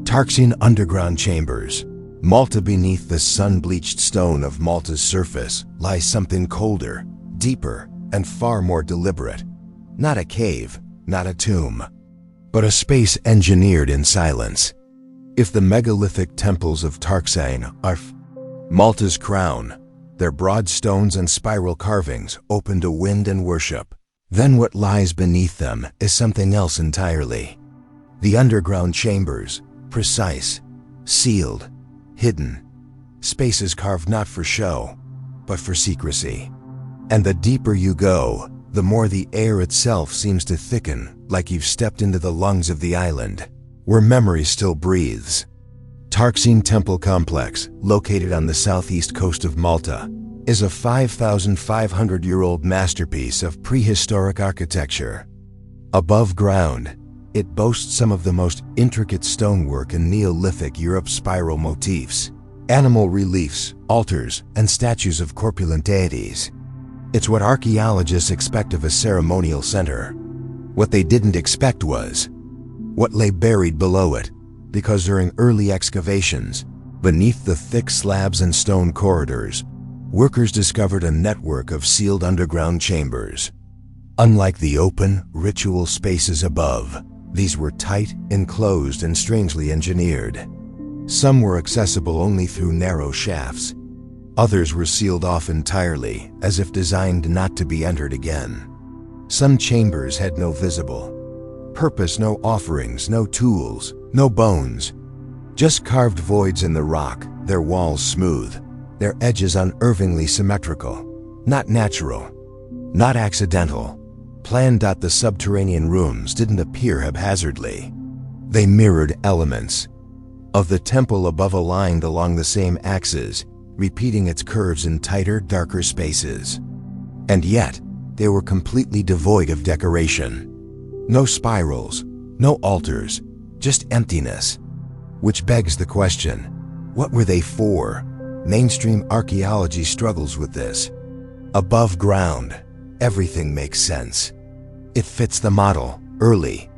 Tarxian underground chambers. Malta. Beneath the sun-bleached stone of Malta's surface lies something colder, deeper, and far more deliberate. Not a cave, not a tomb, but a space engineered in silence. If the megalithic temples of Tarxian are Malta's crown, their broad stones and spiral carvings open to wind and worship, then what lies beneath them is something else entirely. The underground chambers, precise, sealed, hidden, spaces carved not for show, but for secrecy. And the deeper you go, the more the air itself seems to thicken, like you've stepped into the lungs of the island, where memory still breathes. Tarxian Temple Complex, located on the southeast coast of Malta, is a 5,500-year-old masterpiece of prehistoric architecture. Above ground, it boasts some of the most intricate stonework in Neolithic Europe, spiral motifs, animal reliefs, altars, and statues of corpulent deities. It's what archaeologists expect of a ceremonial center. What they didn't expect was what lay buried below it, because during early excavations, beneath the thick slabs and stone corridors, workers discovered a network of sealed underground chambers. Unlike the open, ritual spaces above, these were tight, enclosed, and strangely engineered. Some were accessible only through narrow shafts. Others were sealed off entirely, as if designed not to be entered again. Some chambers had no visible purpose, no offerings, no tools, no bones. Just carved voids in the rock, their walls smooth, their edges unervingly symmetrical. Not natural, not accidental. Planned. The subterranean rooms didn't appear haphazardly. They mirrored elements of the temple above, aligned along the same axes, repeating its curves in tighter, darker spaces. And yet, they were completely devoid of decoration. No spirals, no altars, just emptiness. Which begs the question, what were they for? Mainstream archaeology struggles with this. Above ground, everything makes sense. It fits the model: early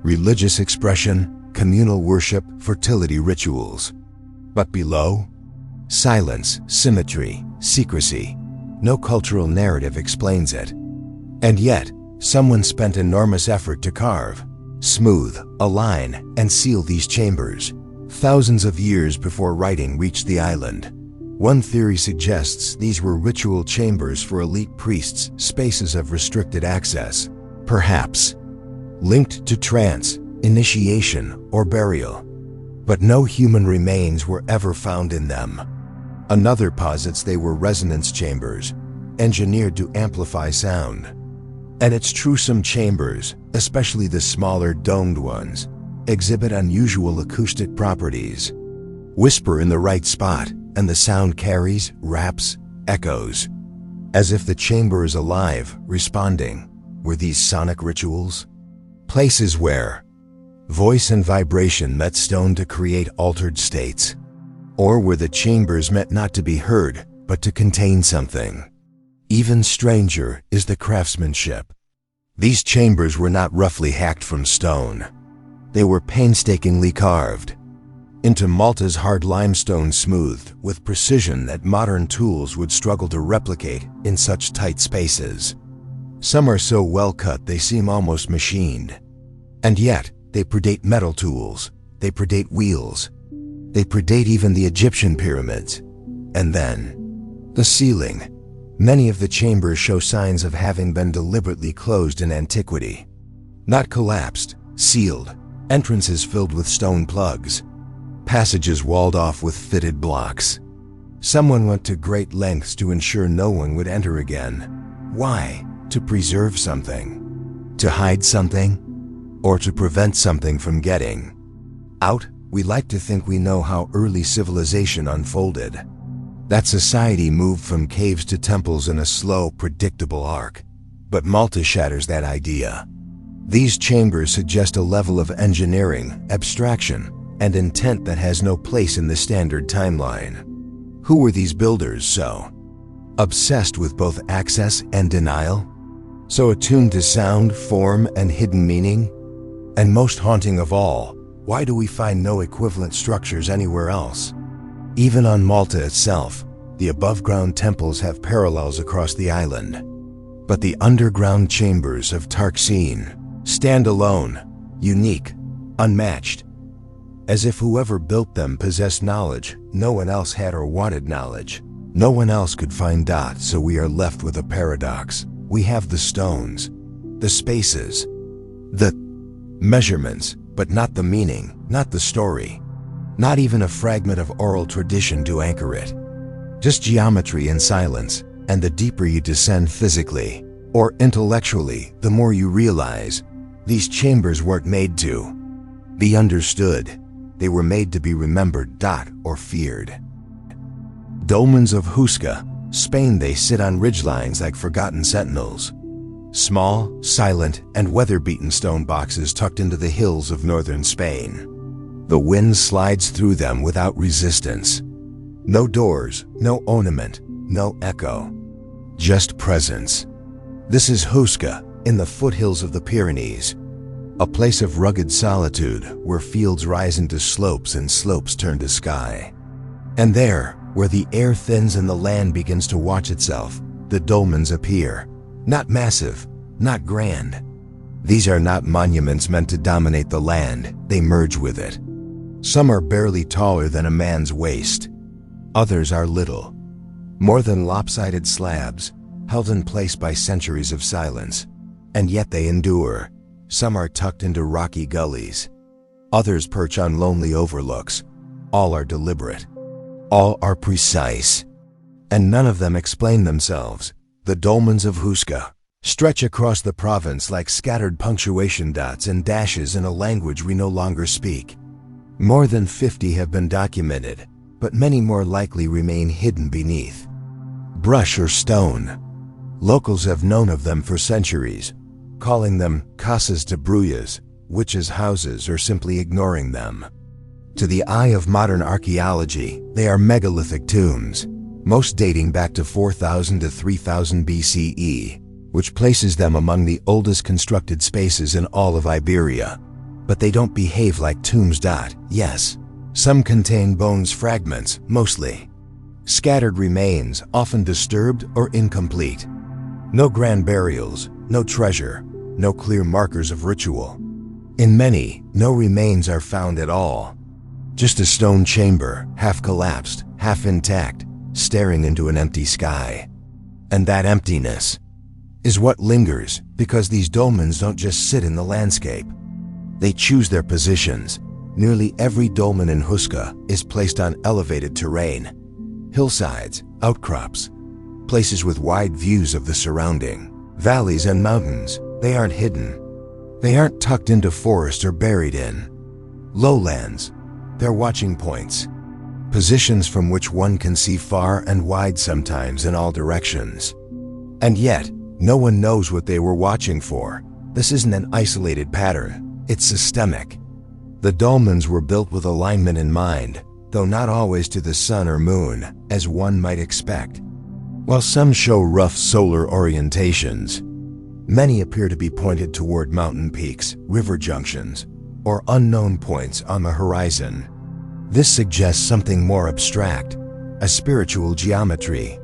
religious expression, communal worship, fertility rituals. But below, silence, symmetry, secrecy. No cultural narrative explains it. And yet, someone spent enormous effort to carve, smooth, align, and seal these chambers, thousands of years before writing reached the island. One theory suggests these were ritual chambers for elite priests, spaces of restricted access, perhaps linked to trance, initiation, or burial. But no human remains were ever found in them. Another posits they were resonance chambers, engineered to amplify sound. And it's true, some chambers, especially the smaller domed ones, exhibit unusual acoustic properties. Whisper in the right spot, and the sound carries, wraps, echoes, as if the chamber is alive, responding. Were these sonic rituals? Places where Voice and vibration met stone to create altered states. Or were the chambers meant not to be heard, but to contain something? Even stranger is the craftsmanship. These chambers were not roughly hacked from stone. They were painstakingly carved into Malta's hard limestone, smoothed with precision that modern tools would struggle to replicate in such tight spaces. Some are so well cut they seem almost machined. And yet, they predate metal tools, they predate wheels, they predate even the Egyptian pyramids. And then, the ceiling. Many of the chambers show signs of having been deliberately closed in antiquity. Not collapsed, sealed, entrances filled with stone plugs, passages walled off with fitted blocks. Someone went to great lengths to ensure no one would enter again. Why? To preserve something? To hide something? Or to prevent something from getting out? We like to think we know how early civilization unfolded. That society moved from caves to temples in a slow, predictable arc. But Malta shatters that idea. These chambers suggest a level of engineering, abstraction, and intent that has no place in the standard timeline. Who were these builders so obsessed with both access and denial? So attuned to sound, form, and hidden meaning? And most haunting of all, why do we find no equivalent structures anywhere else? Even on Malta itself, the above-ground temples have parallels across the island. But the underground chambers of Tarxene stand alone, unique, unmatched. As if whoever built them possessed knowledge no one else had or wanted knowledge. No one else could find Dot, so we are left with a paradox. We have the stones, the spaces, the measurements, but not the meaning, not the story. Not even a fragment of oral tradition to anchor it. Just geometry and silence, and the deeper you descend physically or intellectually, the more you realize these chambers weren't made to be understood. They were made to be remembered, or feared. Dolmens of Huesca, Spain. They sit on ridgelines like forgotten sentinels. Small, silent, and weather-beaten stone boxes tucked into the hills of northern Spain. The wind slides through them without resistance. No doors, no ornament, no echo. Just presence. This is Huesca, in the foothills of the Pyrenees. A place of rugged solitude where fields rise into slopes and slopes turn to sky. And there, where the air thins and the land begins to watch itself, the dolmens appear. Not massive, not grand. These are not monuments meant to dominate the land, they merge with it. Some are barely taller than a man's waist. Others are little, more than lopsided slabs, held in place by centuries of silence. And yet they endure. Some are tucked into rocky gullies. Others perch on lonely overlooks. All are deliberate. All are precise. And none of them explain themselves. The dolmens of Huesca stretch across the province like scattered punctuation dots and dashes in a language we no longer speak. More than 50 have been documented, but many more likely remain hidden beneath brush or stone. Locals have known of them for centuries, calling them casas de brujas, witches' houses, or simply ignoring them. To the eye of modern archaeology, they are megalithic tombs, most dating back to 4000 to 3000 BCE, which places them among the oldest constructed spaces in all of Iberia. But they don't behave like tombs. Yes, some contain bones fragments, mostly. Scattered remains, often disturbed or incomplete. No grand burials, no treasure, no clear markers of ritual. In many, no remains are found at all. Just a stone chamber, half collapsed, half intact, staring into an empty sky. And that emptiness is what lingers, because these dolmens don't just sit in the landscape. They choose their positions. Nearly every dolmen in Huesca is placed on elevated terrain. Hillsides, outcrops, places with wide views of the surrounding valleys and mountains. They aren't hidden. They aren't tucked into forest or buried in lowlands. They're watching points, positions from which one can see far and wide, sometimes in all directions. And yet, no one knows what they were watching for. This isn't an isolated pattern. It's systemic. The dolmens were built with alignment in mind, though not always to the sun or moon, as one might expect. While some show rough solar orientations, many appear to be pointed toward mountain peaks, river junctions, or unknown points on the horizon. This suggests something more abstract, a spiritual geometry,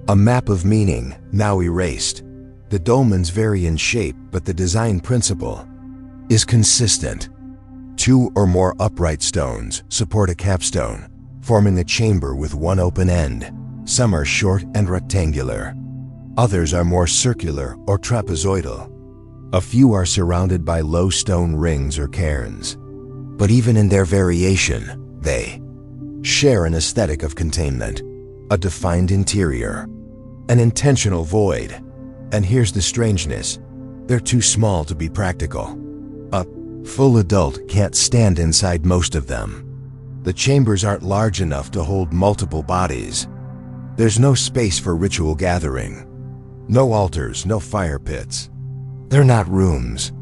a map of meaning now erased. The dolmens vary in shape, but the design principle is consistent. 2 or more upright stones support a capstone, forming a chamber with one open end. Some are short and rectangular. Others are more circular or trapezoidal. A few are surrounded by low stone rings or cairns. But even in their variation, they share an aesthetic of containment, a defined interior, an intentional void. And here's the strangeness: they're too small to be practical. A full adult can't stand inside most of them. The chambers aren't large enough to hold multiple bodies. There's no space for ritual gathering. No altars, no fire pits. They're not rooms.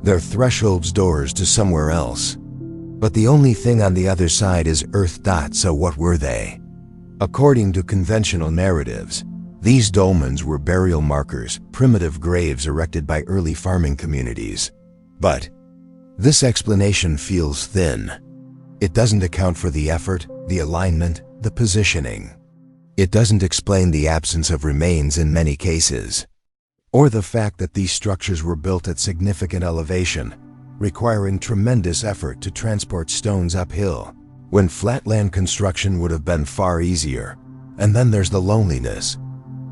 They're thresholds, doors to somewhere else. But the only thing on the other side is earth. So what were they? According to conventional narratives, these dolmens were burial markers, primitive graves erected by early farming communities. But this explanation feels thin. It doesn't account for the effort, the alignment, the positioning. It doesn't explain the absence of remains in many cases, or the fact that these structures were built at significant elevation, requiring tremendous effort to transport stones uphill, when flatland construction would have been far easier. And then there's the loneliness.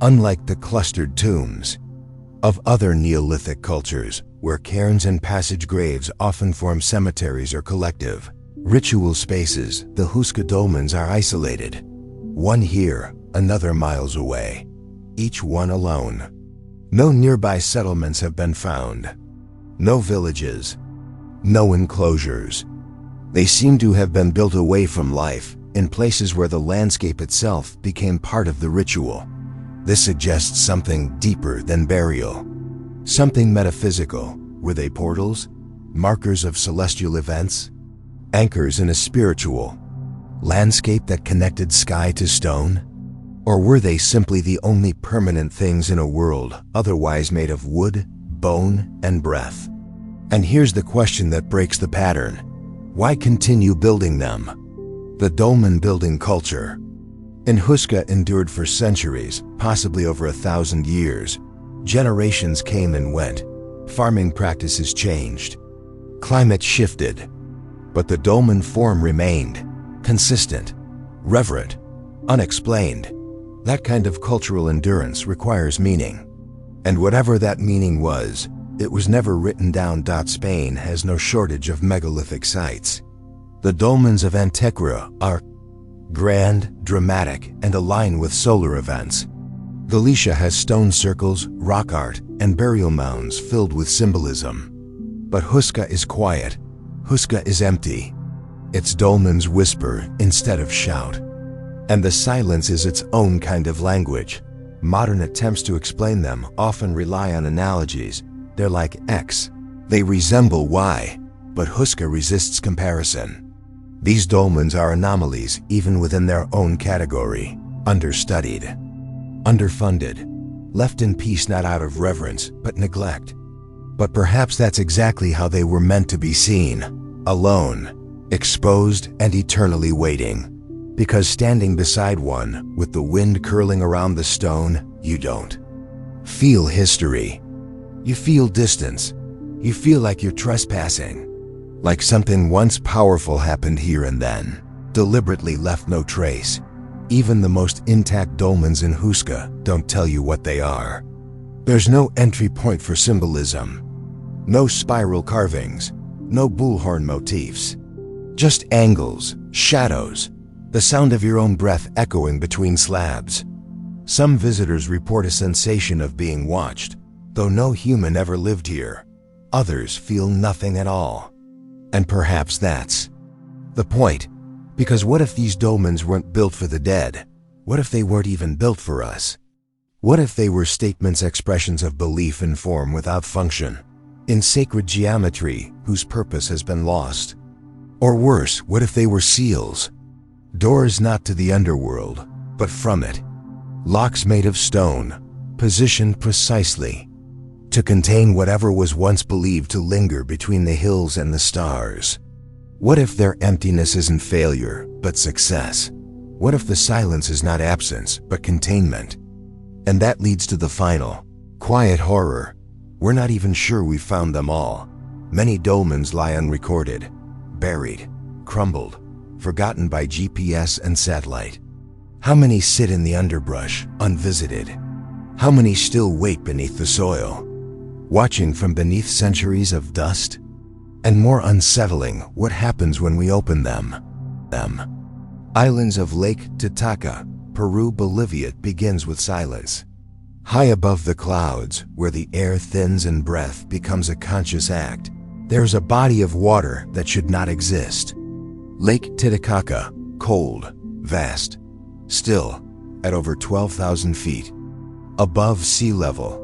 Unlike the clustered tombs of other Neolithic cultures, where cairns and passage graves often form cemeteries or collective ritual spaces, the Hüska dolmens are isolated. One here, another miles away, each one alone. No nearby settlements have been found. No villages. No enclosures. They seem to have been built away from life, in places where the landscape itself became part of the ritual. This suggests something deeper than burial. Something metaphysical. Were they portals? Markers of celestial events? Anchors in a spiritual landscape that connected sky to stone? Or were they simply the only permanent things in a world otherwise made of wood, bone, and breath? And here's the question that breaks the pattern: why continue building them? The dolmen building culture in Hüska endured for centuries, possibly over 1,000 years. Generations came and went. Farming practices changed. Climate shifted. But the dolmen form remained, consistent, reverent, unexplained. That kind of cultural endurance requires meaning. And whatever that meaning was, it was never written down. Spain has no shortage of megalithic sites. The dolmens of Antequera are grand, dramatic, and align with solar events. Galicia has stone circles, rock art, and burial mounds filled with symbolism. But Hüska is quiet. Hüska is empty. Its dolmens whisper instead of shout. And the silence is its own kind of language. Modern attempts to explain them often rely on analogies. They're like X. They resemble Y, but Hüska resists comparison. These dolmens are anomalies even within their own category. Understudied, underfunded, left in peace not out of reverence, but neglect. But perhaps that's exactly how they were meant to be seen. Alone, exposed, and eternally waiting. Because standing beside one, with the wind curling around the stone, you don't feel history. You feel distance. You feel like you're trespassing. Like something once powerful happened here and then, deliberately left no trace. Even the most intact dolmens in Hüska don't tell you what they are. There's no entry point for symbolism. No spiral carvings. No bullhorn motifs. Just angles, shadows, the sound of your own breath echoing between slabs. Some visitors report a sensation of being watched, though no human ever lived here. Others feel nothing at all. And perhaps that's the point. Because what if these dolmens weren't built for the dead? What if they weren't even built for us? What if they were statements, expressions of belief in form without function, in sacred geometry whose purpose has been lost? Or worse, what if they were seals? Doors not to the underworld, but from it. Locks made of stone, positioned precisely to contain whatever was once believed to linger between the hills and the stars. What if their emptiness isn't failure, but success? What if the silence is not absence, but containment? And that leads to the final, quiet horror. We're not even sure we found them all. Many dolmens lie unrecorded, buried, crumbled, forgotten by GPS and satellite. How many sit in the underbrush, unvisited? How many still wait beneath the soil, watching from beneath centuries of dust? And more unsettling, what happens when we open them? Islands of Lake Titicaca, Peru, Bolivia begins with silence. High above the clouds, where the air thins and breath becomes a conscious act, there's a body of water that should not exist. Lake Titicaca, cold, vast, still, at over 12,000 feet above sea level.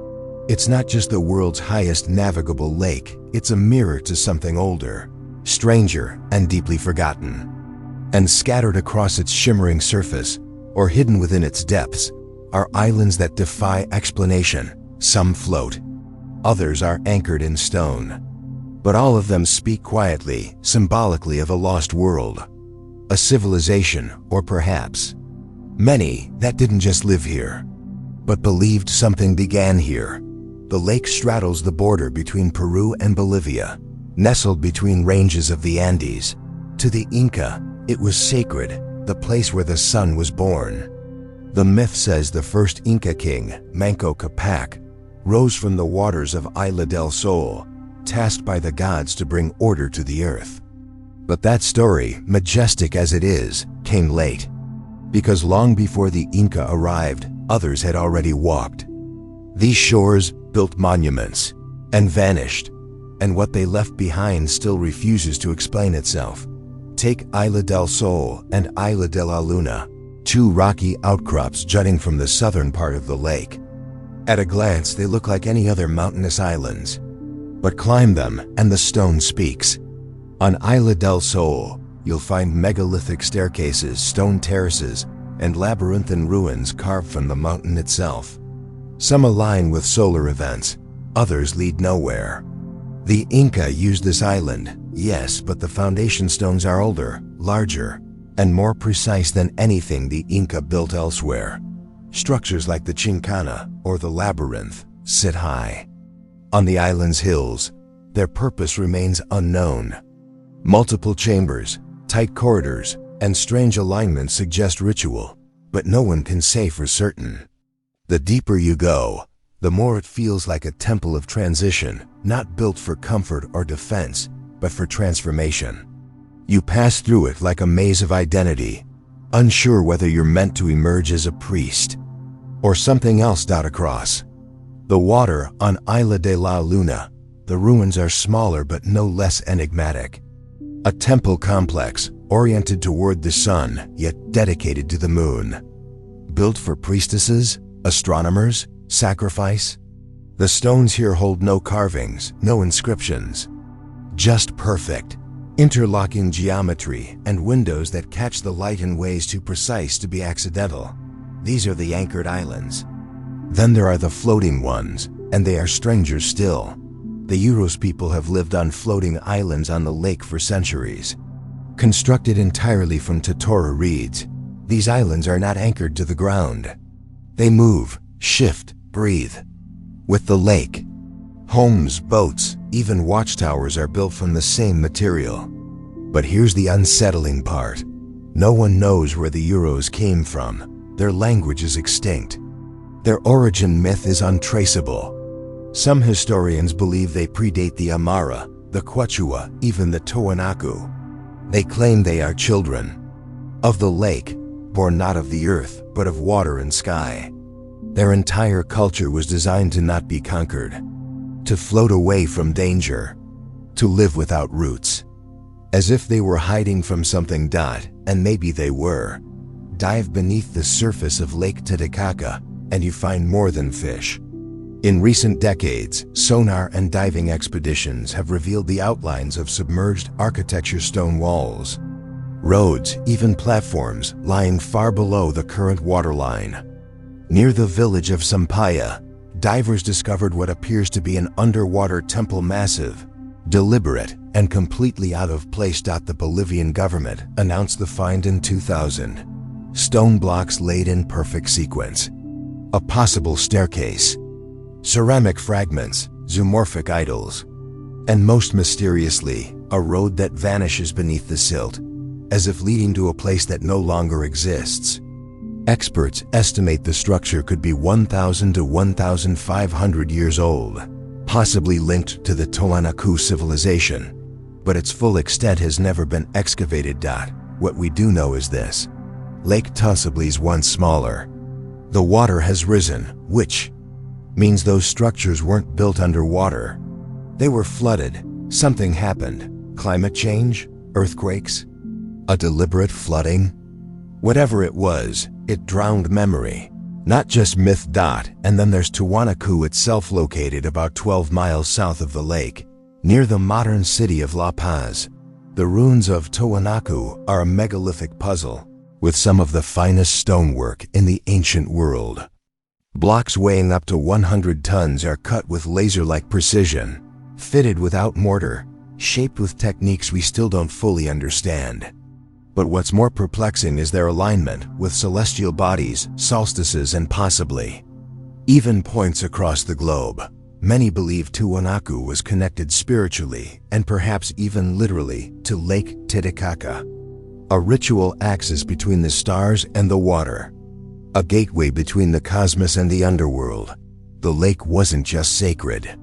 It's not just the world's highest navigable lake, it's a mirror to something older, stranger, and deeply forgotten. And scattered across its shimmering surface, or hidden within its depths, are islands that defy explanation. Some float, others are anchored in stone. But all of them speak quietly, symbolically of a lost world, a civilization, or perhaps many that didn't just live here, but believed something began here. The lake straddles the border between Peru and Bolivia, nestled between ranges of the Andes. To the Inca, it was sacred, the place where the sun was born. The myth says the first Inca king, Manco Capac, rose from the waters of Isla del Sol, tasked by the gods to bring order to the earth. But that story, majestic as it is, came late. Because long before the Inca arrived, others had already walked these shores, built monuments, and vanished. And what they left behind still refuses to explain itself. Take Isla del Sol and Isla de la Luna, two rocky outcrops jutting from the southern part of the lake. At a glance, they look like any other mountainous islands. But climb them, and the stone speaks. On Isla del Sol, you'll find megalithic staircases, stone terraces, and labyrinthine ruins carved from the mountain itself. Some align with solar events, others lead nowhere. The Inca used this island, yes, but the foundation stones are older, larger, and more precise than anything the Inca built elsewhere. Structures like the Chincana or the labyrinth sit high on the island's hills. Their purpose remains unknown. Multiple chambers, tight corridors, and strange alignments suggest ritual, but no one can say for certain. The deeper you go, the more it feels like a temple of transition, not built for comfort or defense, but for transformation. You pass through it like a maze of identity, unsure whether you're meant to emerge as a priest or something else. Across the water on Isla de la Luna, the ruins are smaller but no less enigmatic. A temple complex, oriented toward the sun, yet dedicated to the moon. Built for priestesses, astronomers, sacrifice. The stones here hold no carvings, no inscriptions. Just perfect, interlocking geometry and windows that catch the light in ways too precise to be accidental. These are the anchored islands. Then there are the floating ones, and they are strangers still. The Euros people have lived on floating islands on the lake for centuries. Constructed entirely from totora reeds, these islands are not anchored to the ground. They move, shift, breathe with the lake. Homes, boats, even watchtowers are built from the same material. But here's the unsettling part. No one knows where the Euros came from. Their language is extinct. Their origin myth is untraceable. Some historians believe they predate the Amara, the Quechua, even the Tohonaku. They claim they are children of the lake, born not of the earth, but of water and sky. Their entire culture was designed to not be conquered, to float away from danger, to live without roots. As if they were hiding from something. And maybe they were. Dive beneath the surface of Lake Titicaca, and you find more than fish. In recent decades, sonar and diving expeditions have revealed the outlines of submerged architecture stone walls, roads, even platforms lying far below the current waterline. Near the village of Sampaya, divers discovered what appears to be an underwater temple massive, deliberate and completely out of place. The Bolivian government announced the find in 2000. Stone blocks laid in perfect sequence. A possible staircase. Ceramic fragments, zoomorphic idols. And most mysteriously, a road that vanishes beneath the silt, as if leading to a place that no longer exists. Experts estimate the structure could be 1,000 to 1,500 years old, possibly linked to the Tiwanaku civilization, but its full extent has never been excavated. What we do know is this: Lake Tusabli's once smaller. The water has risen, which means those structures weren't built underwater. They were flooded. Something happened. Climate change? Earthquakes? A deliberate flooding? Whatever it was, it drowned memory, not just myth. And then there's Tiwanaku itself, located about 12 miles south of the lake, near the modern city of La Paz. The ruins of Tiwanaku are a megalithic puzzle, with some of the finest stonework in the ancient world. Blocks weighing up to 100 tons are cut with laser-like precision, fitted without mortar, shaped with techniques we still don't fully understand. But what's more perplexing is their alignment with celestial bodies, solstices, and possibly even points across the globe. Many believe Tiwanaku was connected spiritually, and perhaps even literally, to Lake Titicaca, a ritual axis between the stars and the water, a gateway between the cosmos and the underworld. The lake wasn't just sacred.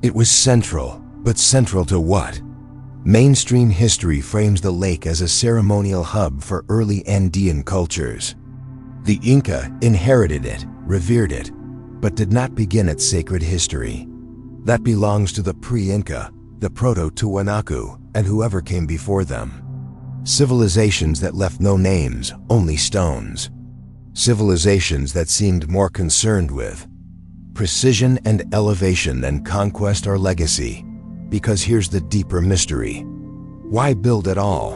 It was central, but central to what? Mainstream history frames the lake as a ceremonial hub for early Andean cultures. The Inca inherited it, revered it, but did not begin its sacred history. That belongs to the pre-Inca, the proto-Tiwanaku, and whoever came before them. Civilizations that left no names, only stones. Civilizations that seemed more concerned with precision and elevation than conquest or legacy. Because here's the deeper mystery. Why build at all?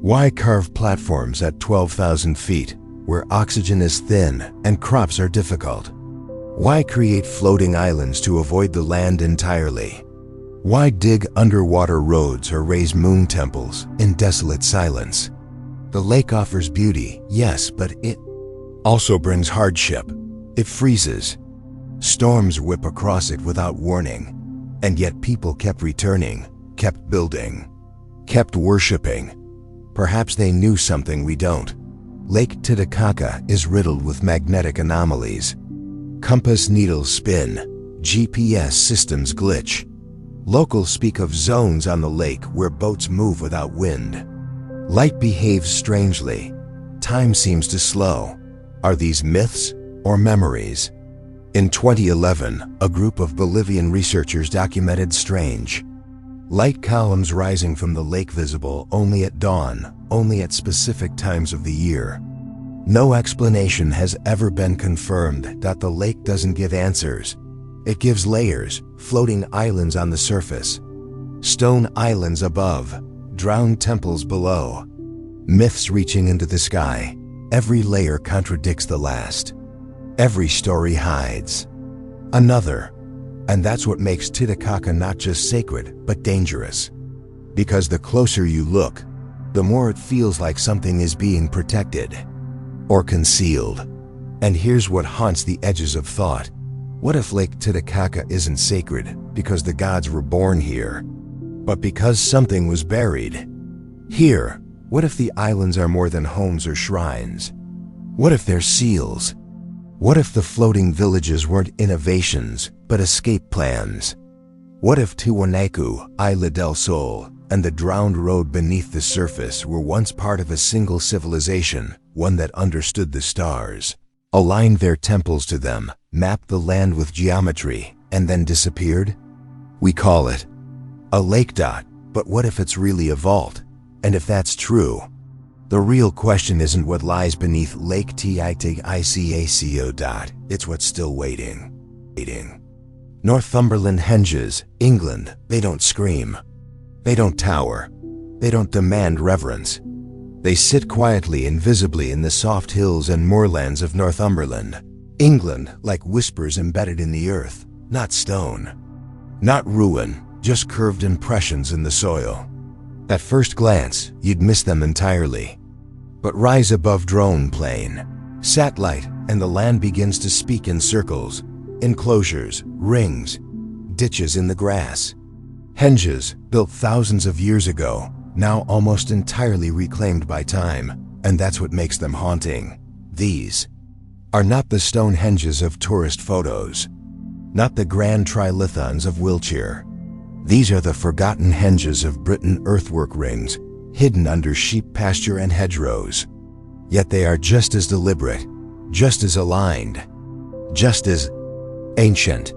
Why carve platforms at 12,000 feet, where oxygen is thin and crops are difficult? Why create floating islands to avoid the land entirely? Why dig underwater roads or raise moon temples in desolate silence? The lake offers beauty, yes, but it also brings hardship. It freezes. Storms whip across it without warning. And yet people kept returning, kept building, kept worshipping. Perhaps they knew something we don't. Lake Titicaca is riddled with magnetic anomalies. Compass needles spin, GPS systems glitch. Locals speak of zones on the lake where boats move without wind. Light behaves strangely. Time seems to slow. Are these myths or memories? In 2011, a group of Bolivian researchers documented strange light columns rising from the lake, visible only at dawn, only at specific times of the year. No explanation has ever been confirmed. The lake doesn't give answers. It gives layers, floating islands on the surface, stone islands above, drowned temples below, myths reaching into the sky. Every layer contradicts the last. Every story hides another. And that's what makes Titicaca not just sacred, but dangerous. Because the closer you look, the more it feels like something is being protected or concealed. And here's what haunts the edges of thought. What if Lake Titicaca isn't sacred because the gods were born here, but because something was buried here? What if the islands are more than homes or shrines? What if they're seals? What if the floating villages weren't innovations, but escape plans? What if Tiwanaku, Isla del Sol, and the drowned road beneath the surface were once part of a single civilization, one that understood the stars, aligned their temples to them, mapped the land with geometry, and then disappeared? We call it a lake. But what if it's really a vault? And if that's true, the real question isn't what lies beneath Lake Titicaca. It's what's still waiting. Northumberland henges, England, they don't scream. They don't tower. They don't demand reverence. They sit quietly and visibly in the soft hills and moorlands of Northumberland, England, like whispers embedded in the earth, not stone. Not ruin, just curved impressions in the soil. At first glance, you'd miss them entirely. But rise above drone plane, satellite, and the land begins to speak in circles, enclosures, rings, ditches in the grass. Henges, built thousands of years ago, now almost entirely reclaimed by time, and that's what makes them haunting. These are not the stone henges of tourist photos, not the grand trilithons of Wiltshire. These are the forgotten henges of Britain earthwork rings, hidden under sheep pasture and hedgerows. Yet they are just as deliberate, just as aligned, just as ancient.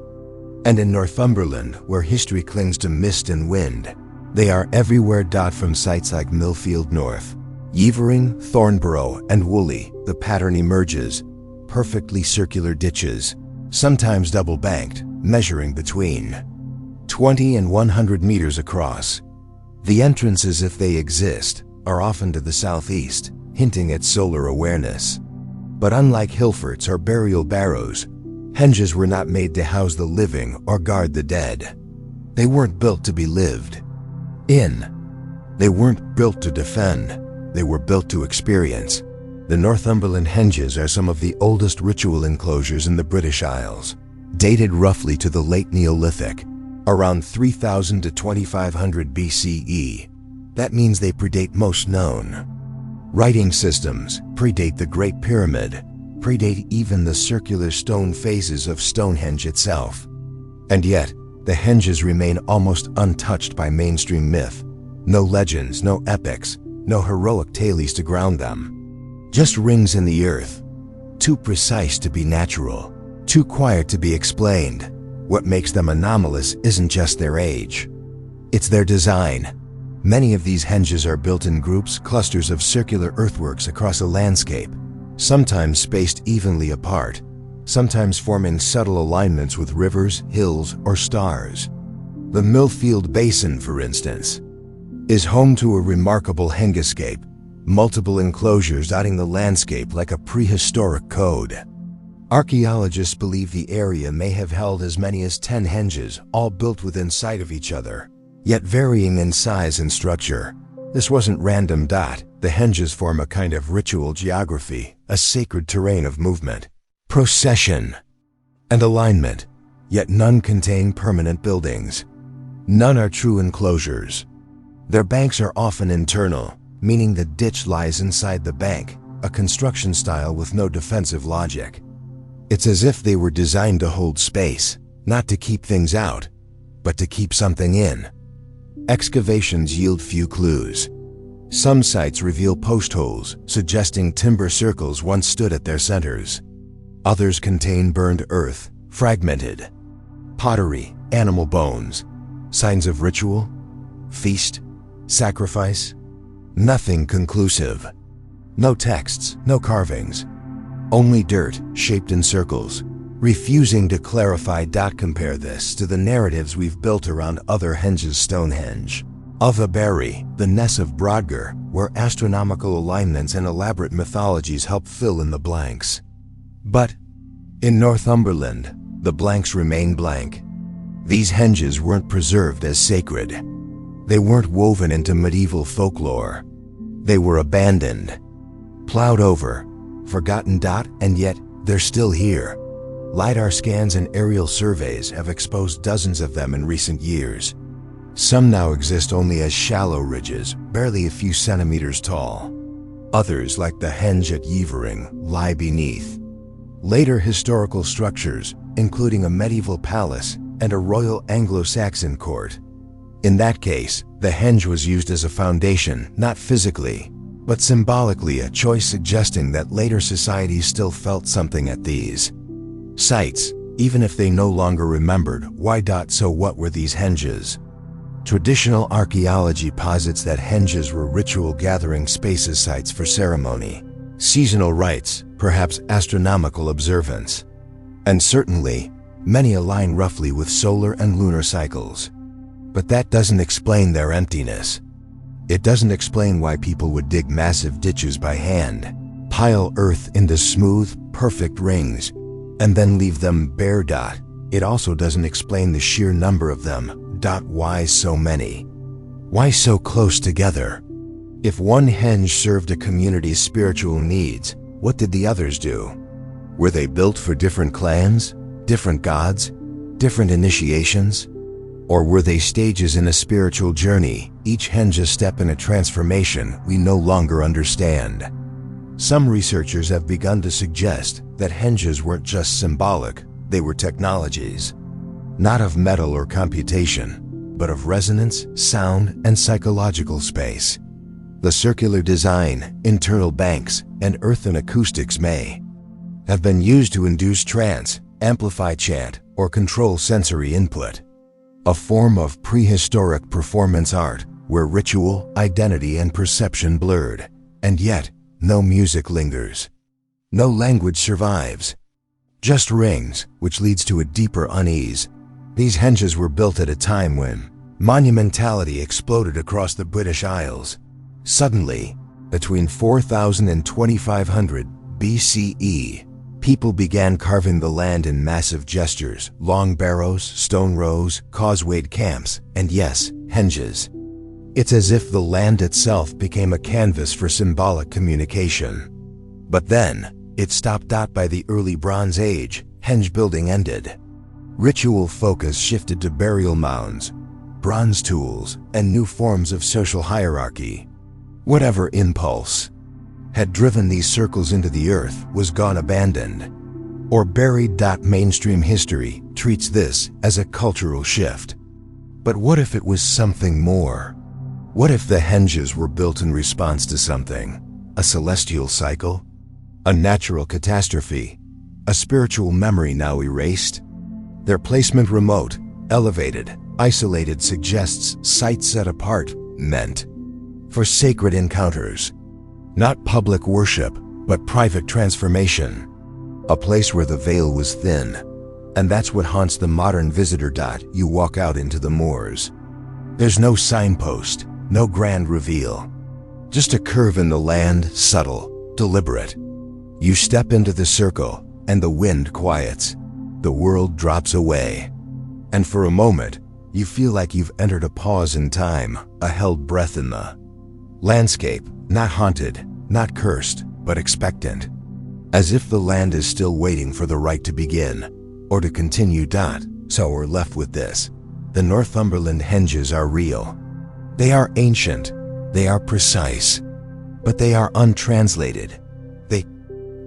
And in Northumberland, where history clings to mist and wind, they are everywhere. From sites like Millfield North, Yeavering, Thornborough, and Woolley, the pattern emerges, perfectly circular ditches, sometimes double-banked, measuring between 20 and 100 meters across. The entrances, if they exist, are often to the southeast, hinting at solar awareness. But unlike hillforts or burial barrows, henges were not made to house the living or guard the dead. They weren't built to be lived in. They weren't built to defend. They were built to experience. The Northumberland henges are some of the oldest ritual enclosures in the British Isles, dated roughly to the late Neolithic, around 3000 to 2500 BCE. That means they predate most known writing systems, predate the Great Pyramid, predate even the circular stone phases of Stonehenge itself. And yet, the henges remain almost untouched by mainstream myth. No legends, no epics, no heroic tales to ground them. Just rings in the earth, too precise to be natural, too quiet to be explained. What makes them anomalous isn't just their age, it's their design. Many of these henges are built in groups, clusters of circular earthworks across a landscape, sometimes spaced evenly apart, sometimes forming subtle alignments with rivers, hills, or stars. The Millfield Basin, for instance, is home to a remarkable hengescape, multiple enclosures dotting the landscape like a prehistoric code. Archaeologists believe the area may have held as many as 10 henges, all built within sight of each other, yet varying in size and structure. This wasn't random. The henges form a kind of ritual geography, a sacred terrain of movement, procession, and alignment, yet none contain permanent buildings. None are true enclosures. Their banks are often internal, meaning the ditch lies inside the bank, a construction style with no defensive logic. It's as if they were designed to hold space, not to keep things out, but to keep something in. Excavations yield few clues. Some sites reveal post holes, suggesting timber circles once stood at their centers. Others contain burned earth, fragmented pottery, animal bones, signs of ritual, feast, sacrifice. Nothing conclusive. No texts, no carvings. Only dirt shaped in circles, refusing to clarify. Compare this to the narratives we've built around other henges. Stonehenge, Uvaberry, the Ness of Brodgar, where astronomical alignments and elaborate mythologies help fill in the blanks. But in Northumberland, the blanks remain blank. These henges weren't preserved as sacred. They weren't woven into medieval folklore. They were abandoned, plowed over, forgotten. And yet, they're still here. LiDAR scans and aerial surveys have exposed dozens of them in recent years. Some now exist only as shallow ridges, barely a few centimeters tall. Others, like the henge at Yeavering, lie beneath. Later historical structures, including a medieval palace and a royal Anglo-Saxon court. In that case, the henge was used as a foundation, not physically, but symbolically, a choice suggesting that later societies still felt something at these sites, even if they no longer remembered why. So what were these henges? Traditional archaeology posits that henges were ritual gathering spaces, sites for ceremony, seasonal rites, perhaps astronomical observance. And certainly, Many align roughly with solar and lunar cycles. But that doesn't explain their emptiness. It doesn't explain why people would dig massive ditches by hand, pile earth into smooth, perfect rings, and then leave them bare. It also doesn't explain the sheer number of them. Why so many? Why so close together? If one henge served a community's spiritual needs, what did the others do? Were they built for different clans, different gods, different initiations? Or were they stages in a spiritual journey, each henge a step in a transformation we no longer understand? Some researchers have begun to suggest that henges weren't just symbolic, they were technologies. Not of metal or computation, but of resonance, sound, and psychological space. The circular design, internal banks, and earthen acoustics may have been used to induce trance, amplify chant, or control sensory input. A form of prehistoric performance art where ritual, identity, and perception blurred, and yet no music lingers. No language survives. Just rings, which leads to a deeper unease. These henges were built at a time when monumentality exploded across the British Isles. Suddenly, between 4000 and 2500 BCE, people began carving the land in massive gestures, long barrows, stone rows, causewayed camps, and yes, henges. It's as if the land itself became a canvas for symbolic communication. But then, it stopped. By the early Bronze Age, henge building ended. Ritual focus shifted to burial mounds, bronze tools, and new forms of social hierarchy. Whatever impulse had driven these circles into the earth was gone, abandoned, or buried. Mainstream history treats this as a cultural shift. But what if it was something more? What if the henges were built in response to something? A celestial cycle? A natural catastrophe? A spiritual memory now erased? Their placement remote, elevated, isolated suggests sites set apart, meant for sacred encounters. Not public worship, but private transformation. A place where the veil was thin. And that's what haunts the modern visitor. You walk out into the moors. There's no signpost, no grand reveal. Just a curve in the land, subtle, deliberate. You step into the circle, and the wind quiets. The world drops away. And for a moment, you feel like you've entered a pause in time, a held breath in the landscape, not haunted, not cursed, but expectant. As if the land is still waiting for the right to begin, or to continue. So we're left with this. The Northumberland henges are real. They are ancient, they are precise, but they are untranslated. They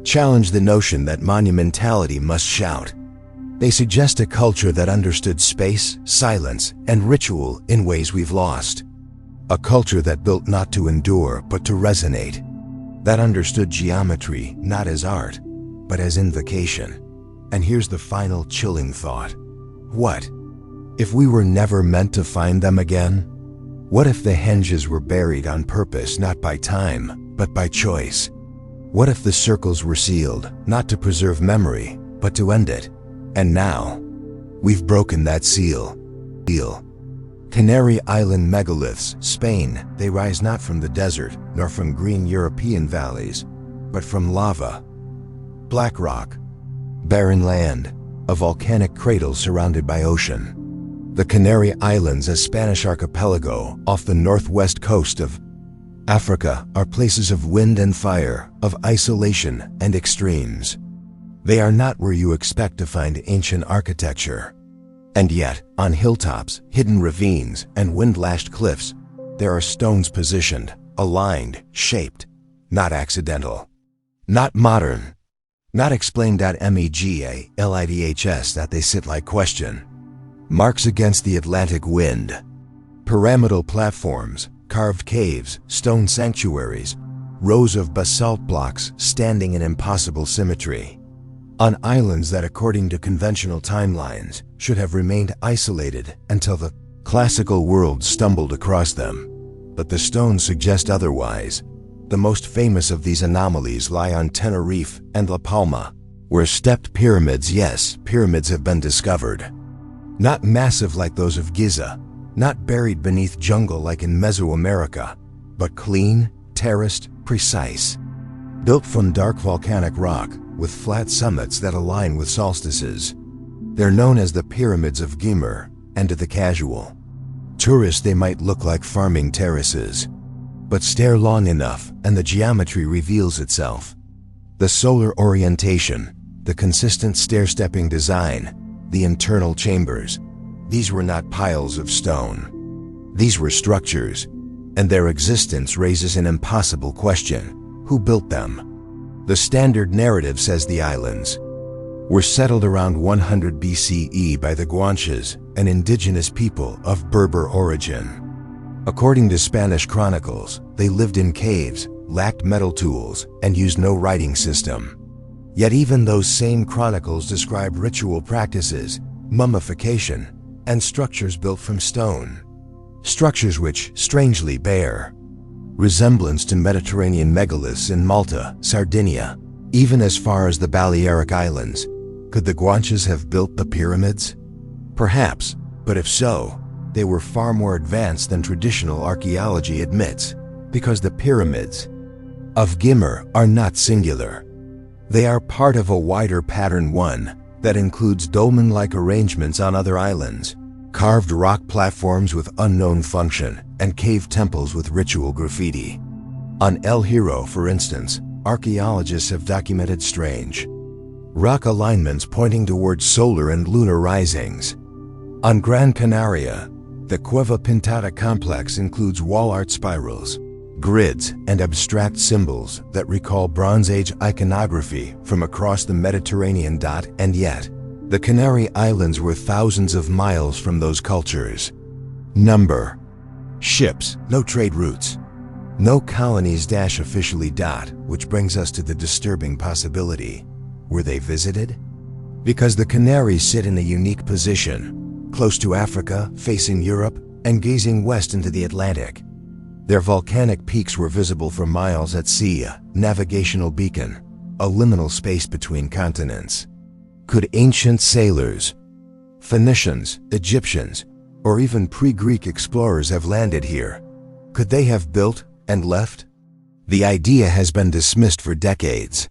challenge the notion that monumentality must shout. They suggest a culture that understood space, silence, and ritual in ways we've lost. A culture that built not to endure, but to resonate. That understood geometry not as art, but as invocation. And here's the final chilling thought. What if we were never meant to find them again? What if the henges were buried on purpose, not by time, but by choice? What if the circles were sealed, not to preserve memory, but to end it? And now, we've broken that seal. Canary Island megaliths, Spain, they rise not from the desert, nor from green European valleys, but from lava, black rock, barren land, a volcanic cradle surrounded by ocean. The Canary Islands, a Spanish archipelago off the northwest coast of Africa, are places of wind and fire, of isolation and extremes. They are not where you expect to find ancient architecture. And yet, on hilltops, hidden ravines, and wind-lashed cliffs, there are stones positioned, aligned, shaped, not accidental, not modern, not explained. Megaliths that they sit like question. Marks against the Atlantic wind. Pyramidal platforms, carved caves, stone sanctuaries, rows of basalt blocks standing in impossible symmetry. On islands that, according to conventional timelines, should have remained isolated until the classical world stumbled across them. But the stones suggest otherwise. The most famous of these anomalies lie on Tenerife and La Palma, Where stepped pyramids, yes, pyramids have been discovered. Not massive like those of Giza, not buried beneath jungle like in Mesoamerica, but clean, terraced, precise. Built from dark volcanic rock, with flat summits that align with solstices. They're known as the Pyramids of Gimer, and to the casual tourist they might look like farming terraces. But stare long enough and the geometry reveals itself. The solar orientation, the consistent stair-stepping design, the internal chambers, these were not piles of stone. These were structures, and their existence raises an impossible question: who built them? The standard narrative says the islands were settled around 100 BCE by the Guanches, an indigenous people of Berber origin. According to Spanish chronicles, they lived in caves, lacked metal tools, and used no writing system. Yet even those same chronicles describe ritual practices, mummification, and structures built from stone. Structures which, strangely, bear resemblance to Mediterranean megaliths in Malta, Sardinia, even as far as the Balearic Islands. Could the Guanches have built the pyramids? Perhaps, but if so, they were far more advanced than traditional archaeology admits, because the pyramids of Gimer are not singular. They are part of a wider pattern, one that includes dolmen-like arrangements on other islands, carved rock platforms with unknown function, and cave temples with ritual graffiti. On El Hierro, for instance, archaeologists have documented strange rock alignments pointing towards solar and lunar risings. On Gran Canaria, the Cueva Pintada complex includes wall art spirals, grids, and abstract symbols that recall Bronze Age iconography from across the Mediterranean. And yet, the Canary Islands were thousands of miles from those cultures. Number: ships, no trade routes, no colonies. Officially. Which brings us to the disturbing possibility: were they visited? Because the Canaries sit in a unique position, close to Africa, facing Europe, and gazing west into the Atlantic. Their volcanic peaks were visible for miles at sea, a navigational beacon, a liminal space between continents. Could ancient sailors, Phoenicians, Egyptians, or even pre-Greek explorers have landed here? Could they have built and left? The idea has been dismissed for decades.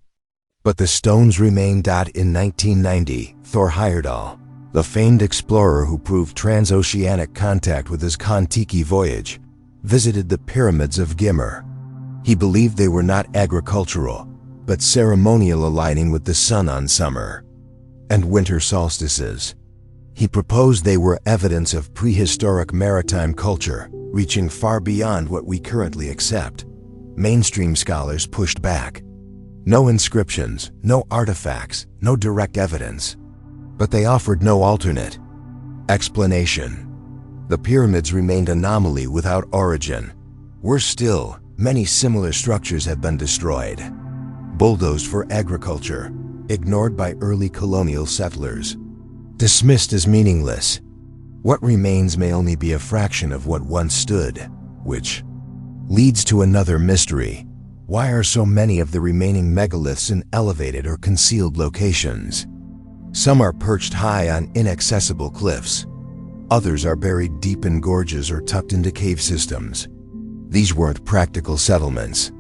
But the stones remain. In 1990, Thor Heyerdahl, the famed explorer who proved transoceanic contact with his Kon-Tiki voyage, visited the pyramids of Gimer. He believed they were not agricultural, but ceremonial, aligning with the sun on summer and winter solstices. He proposed they were evidence of prehistoric maritime culture, reaching far beyond what we currently accept. Mainstream scholars pushed back. No inscriptions, no artifacts, no direct evidence. But they offered no alternate explanation. The pyramids remained anomaly without origin. Worse still, many similar structures have been destroyed, bulldozed for agriculture, ignored by early colonial settlers, dismissed as meaningless. What remains may only be a fraction of what once stood, which leads to another mystery. Why are so many of the remaining megaliths in elevated or concealed locations? Some are perched high on inaccessible cliffs. Others are buried deep in gorges or tucked into cave systems. These weren't practical settlements.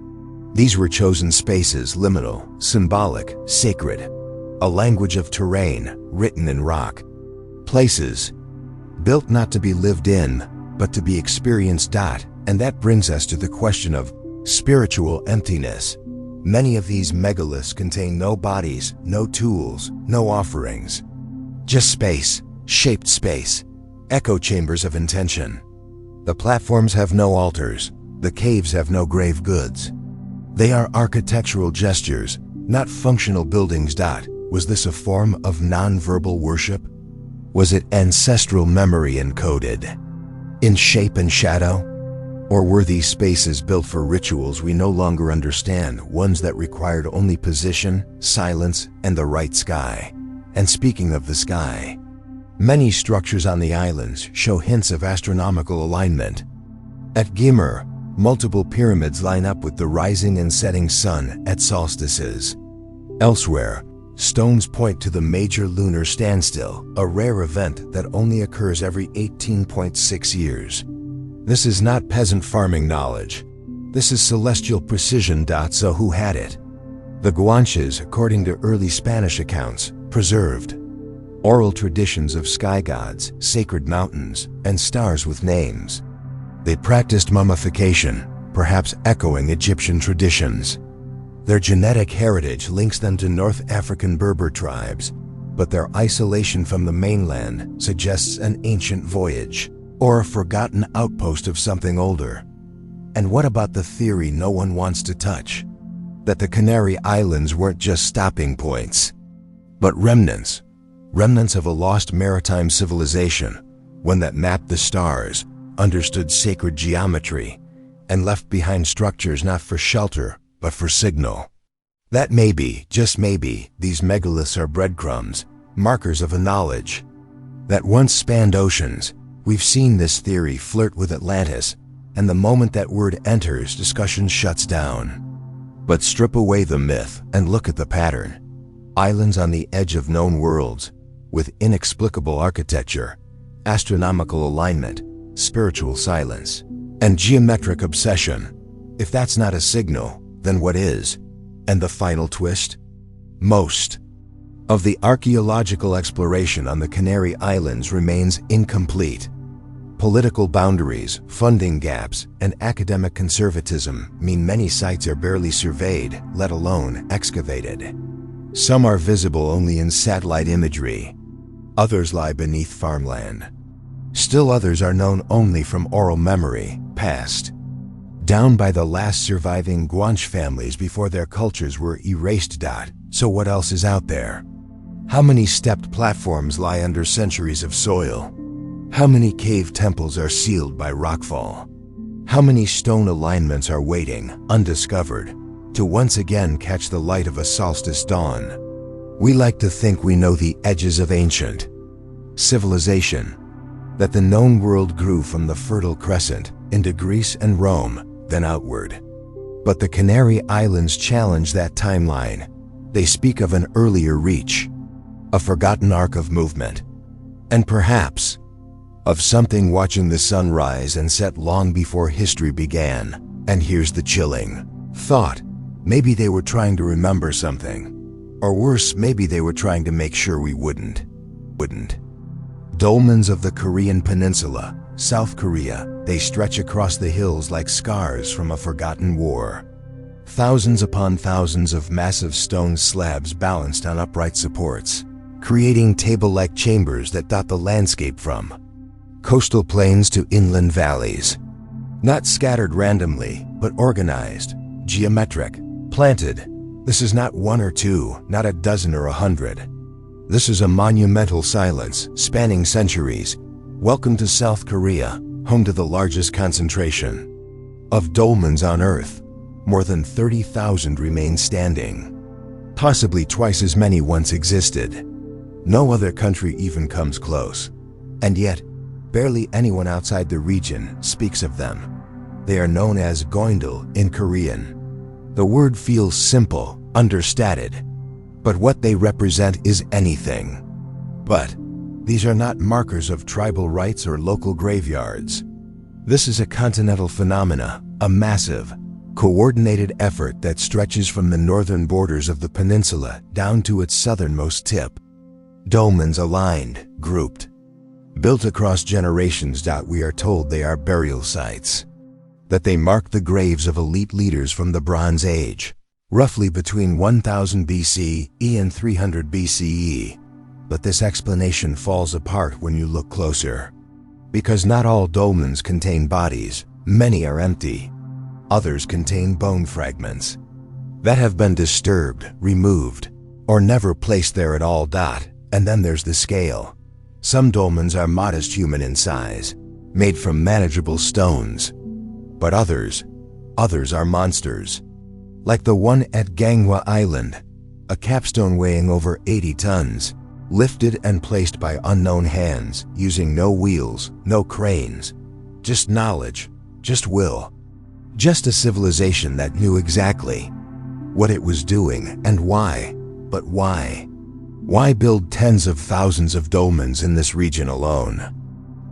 These were chosen spaces, liminal, symbolic, sacred, a language of terrain written in rock. Places built not to be lived in, but to be experienced. And that brings us to the question of spiritual emptiness. Many of these megaliths contain no bodies, no tools, no offerings. Just space, shaped space, echo chambers of intention. The platforms have no altars, the caves have no grave goods. They are architectural gestures, not functional buildings. Was this a form of non-verbal worship? Was it ancestral memory encoded in shape and shadow? Or were these spaces built for rituals we no longer understand, ones that required only position, silence, and the right sky? And speaking of the sky, many structures on the islands show hints of astronomical alignment. At Gimer, multiple pyramids line up with the rising and setting sun at solstices. Elsewhere, Stones point to the major lunar standstill, a rare event that only occurs every 18.6 years. This is not peasant farming knowledge. This is celestial precision. So who had it? The Guanches, according to early Spanish accounts, preserved oral traditions of sky gods, sacred mountains, and stars with names. They practiced mummification, perhaps echoing Egyptian traditions. Their genetic heritage links them to North African Berber tribes, but their isolation from the mainland suggests an ancient voyage, or a forgotten outpost of something older. And what about the theory no one wants to touch? That the Canary Islands weren't just stopping points, but remnants of a lost maritime civilization, one that mapped the stars, understood sacred geometry, and left behind structures not for shelter, but for signal. That maybe, just maybe, these megaliths are breadcrumbs, markers of a knowledge that once spanned oceans. We've seen this theory flirt with Atlantis, and the moment that word enters, discussion shuts down. But strip away the myth and look at the pattern. Islands on the edge of known worlds, with inexplicable architecture, astronomical alignment, spiritual silence, and geometric obsession. If that's not a signal, then what is? And the final twist? Most of the archaeological exploration on the Canary Islands remains incomplete. Political boundaries, funding gaps, and academic conservatism mean many sites are barely surveyed, let alone excavated. Some are visible only in satellite imagery. Others lie beneath farmland. Still others are known only from oral memory, passed down by the last surviving Guanche families before their cultures were erased. So what else is out there? How many stepped platforms lie under centuries of soil? How many cave temples are sealed by rockfall? How many stone alignments are waiting, undiscovered, to once again catch the light of a solstice dawn? We like to think we know the edges of ancient civilization, that the known world grew from the Fertile Crescent into Greece and Rome, then outward. But the Canary Islands challenge that timeline. They speak of an earlier reach, a forgotten arc of movement, and perhaps of something watching the sun rise and set long before history began. And here's the chilling thought. Maybe they were trying to remember something. Or worse, maybe they were trying to make sure we wouldn't. Dolmens of the Korean Peninsula, South Korea, they stretch across the hills like scars from a forgotten war. Thousands upon thousands of massive stone slabs balanced on upright supports, creating table-like chambers that dot the landscape from coastal plains to inland valleys. Not scattered randomly, but organized, geometric, planted. This is not one or two, not a dozen or 100. This is a monumental silence, spanning centuries. Welcome to South Korea, home to the largest concentration of dolmens on Earth. More than 30,000 remain standing. Possibly twice as many once existed. No other country even comes close. And yet, barely anyone outside the region speaks of them. They are known as goindol in Korean. The word feels simple, understated, but what they represent is anything but. These are not markers of tribal rites or local graveyards. This is a continental phenomena, a massive, coordinated effort that stretches from the northern borders of the peninsula down to its southernmost tip. Dolmens aligned, grouped, built across generations. We are told they are burial sites, that they mark the graves of elite leaders from the Bronze Age, roughly between 1000 BCE and 300 BCE. But this explanation falls apart when you look closer. Because not all dolmens contain bodies, many are empty. Others contain bone fragments that have been disturbed, removed, or never placed there at all. And then there's the scale. Some dolmens are modest human in size, made from manageable stones. But others are monsters. Like the one at Gangwa Island, a capstone weighing over 80 tons, lifted and placed by unknown hands, using no wheels, no cranes. Just knowledge, just will. Just a civilization that knew exactly what it was doing and why. But why? Why build tens of thousands of dolmens in this region alone?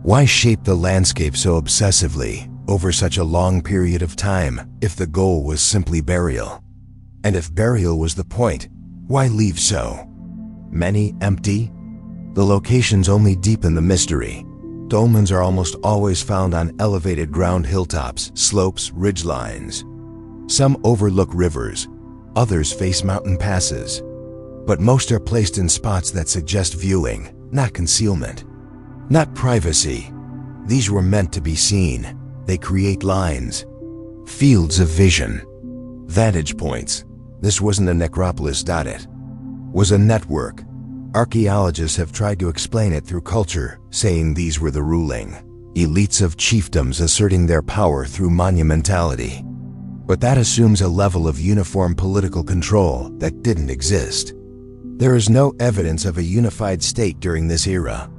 Why shape the landscape so obsessively over such a long period of time if the goal was simply burial? And if burial was the point, why leave so many empty? The locations only deepen the mystery. Dolmens are almost always found on elevated ground hilltops, slopes, ridgelines. Some overlook rivers, others face mountain passes. But most are placed in spots that suggest viewing, not concealment, not privacy. These were meant to be seen. They create lines, fields of vision, vantage points. This wasn't a necropolis. It was a network. Archaeologists have tried to explain it through culture, saying these were the ruling elites of chiefdoms asserting their power through monumentality. But that assumes a level of uniform political control that didn't exist. There is no evidence of a unified state during this era.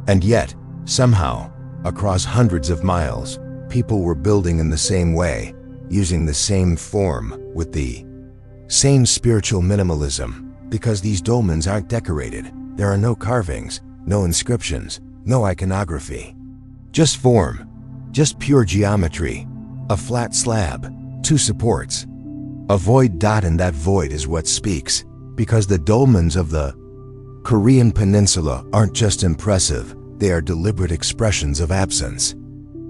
And yet, somehow, across hundreds of miles, people were building in the same way, using the same form, with the same spiritual minimalism. Because these dolmens aren't decorated, there are no carvings, no inscriptions, no iconography. Just form, just pure geometry, a flat slab, two supports, a void. And that void is what speaks, because the dolmens of the Korean peninsula aren't just impressive, they are deliberate expressions of absence.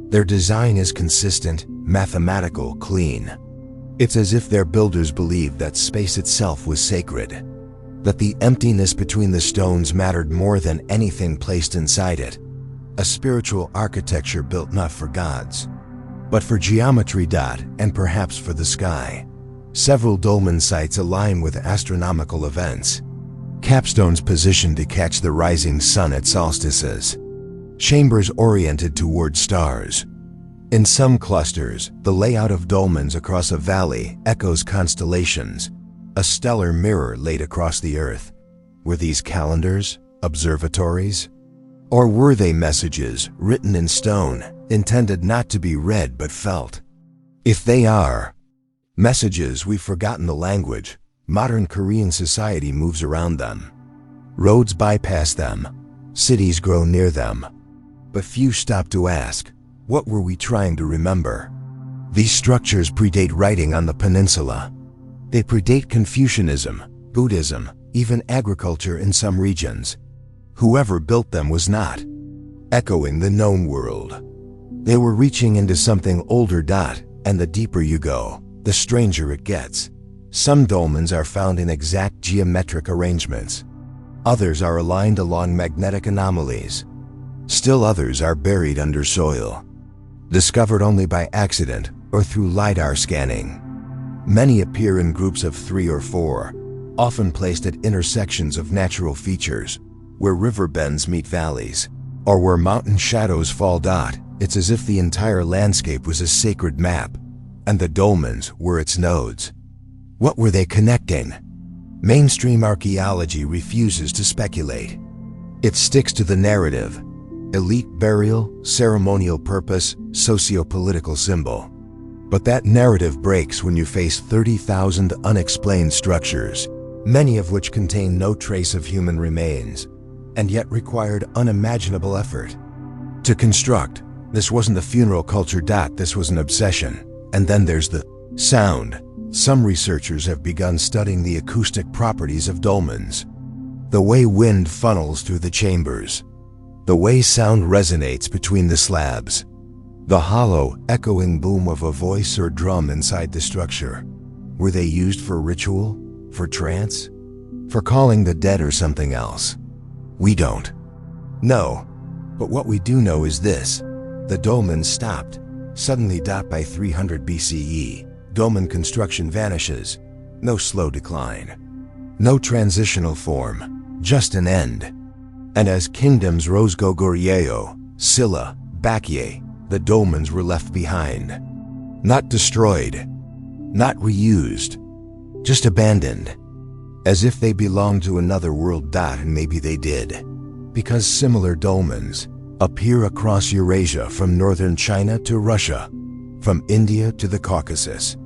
Their design is consistent, mathematical, clean. It's as if their builders believed that space itself was sacred, that the emptiness between the stones mattered more than anything placed inside it. A spiritual architecture built not for gods, but for geometry. And perhaps for the sky. Several dolmen sites align with astronomical events. Capstones positioned to catch the rising sun at solstices. Chambers oriented toward stars. In some clusters, the layout of dolmens across a valley echoes constellations, a stellar mirror laid across the earth. Were these calendars, observatories? Or were they messages written in stone, intended not to be read but felt? If they are messages, we've forgotten the language. Modern Korean society moves around them. Roads bypass them. Cities grow near them. But few stop to ask, what were we trying to remember? These structures predate writing on the peninsula. They predate Confucianism, Buddhism, even agriculture in some regions. Whoever built them was not echoing the known world. They were reaching into something older. And the deeper you go, the stranger it gets. Some dolmens are found in exact geometric arrangements. Others are aligned along magnetic anomalies. Still others are buried under soil, discovered only by accident or through LiDAR scanning. Many appear in groups of 3 or 4, often placed at intersections of natural features, where river bends meet valleys, or where mountain shadows fall. It's as if the entire landscape was a sacred map, and the dolmens were its nodes. What were they connecting? Mainstream archaeology refuses to speculate. It sticks to the narrative: elite burial, ceremonial purpose, socio-political symbol. But that narrative breaks when you face 30,000 unexplained structures, many of which contain no trace of human remains, and yet required unimaginable effort to construct. This wasn't a funeral culture. This was an obsession. And then there's the sound. Some researchers have begun studying the acoustic properties of dolmens. The way wind funnels through the chambers. The way sound resonates between the slabs. The hollow, echoing boom of a voice or drum inside the structure. Were they used for ritual? For trance? For calling the dead or something else? We don't know. But what we do know is this: the dolmen stopped, suddenly. By 300 BCE, dolmen construction vanishes. No slow decline. No transitional form, just an end. And as kingdoms rose, Goguryeo, Silla, Baekje, the dolmens were left behind. Not destroyed, not reused, just abandoned. As if they belonged to another world. And maybe they did, because similar dolmens appear across Eurasia, from northern China to Russia, from India to the Caucasus.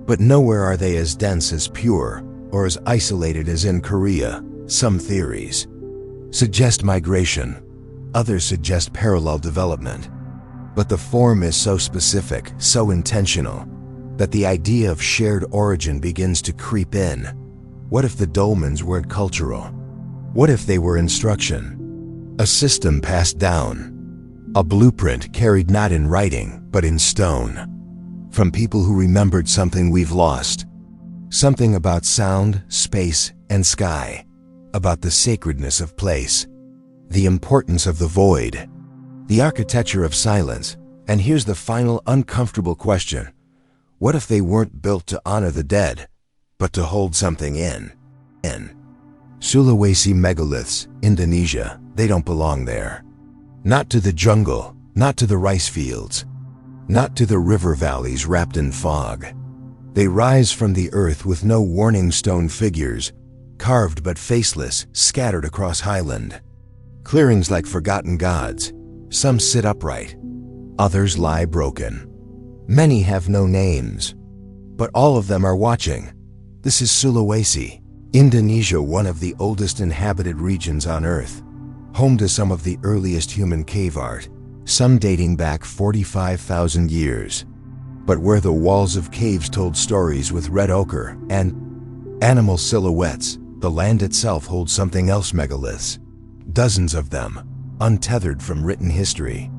But nowhere are they as dense, as pure, or as isolated as in Korea. Some theories suggest migration, others suggest parallel development. But the form is so specific, so intentional, that the idea of shared origin begins to creep in. What if the dolmens weren't cultural? What if they were instruction? A system passed down. A blueprint carried not in writing, but in stone. From people who remembered something we've lost. Something about sound, space, and sky. About the sacredness of place. The importance of the void. The architecture of silence. And here's the final uncomfortable question. What if they weren't built to honor the dead, but to hold something in? Sulawesi megaliths, Indonesia, they don't belong there. Not to the jungle, not to the rice fields, not to the river valleys wrapped in fog. They rise from the earth with no warning, stone figures, carved but faceless, scattered across highland. Clearings like forgotten gods. Some sit upright, others lie broken. Many have no names, but all of them are watching. This is Sulawesi, Indonesia, one of the oldest inhabited regions on Earth, home to some of the earliest human cave art, some dating back 45,000 years, but where the walls of caves told stories with red ochre and animal silhouettes. The land itself holds something else. Megaliths, dozens of them, untethered from written history,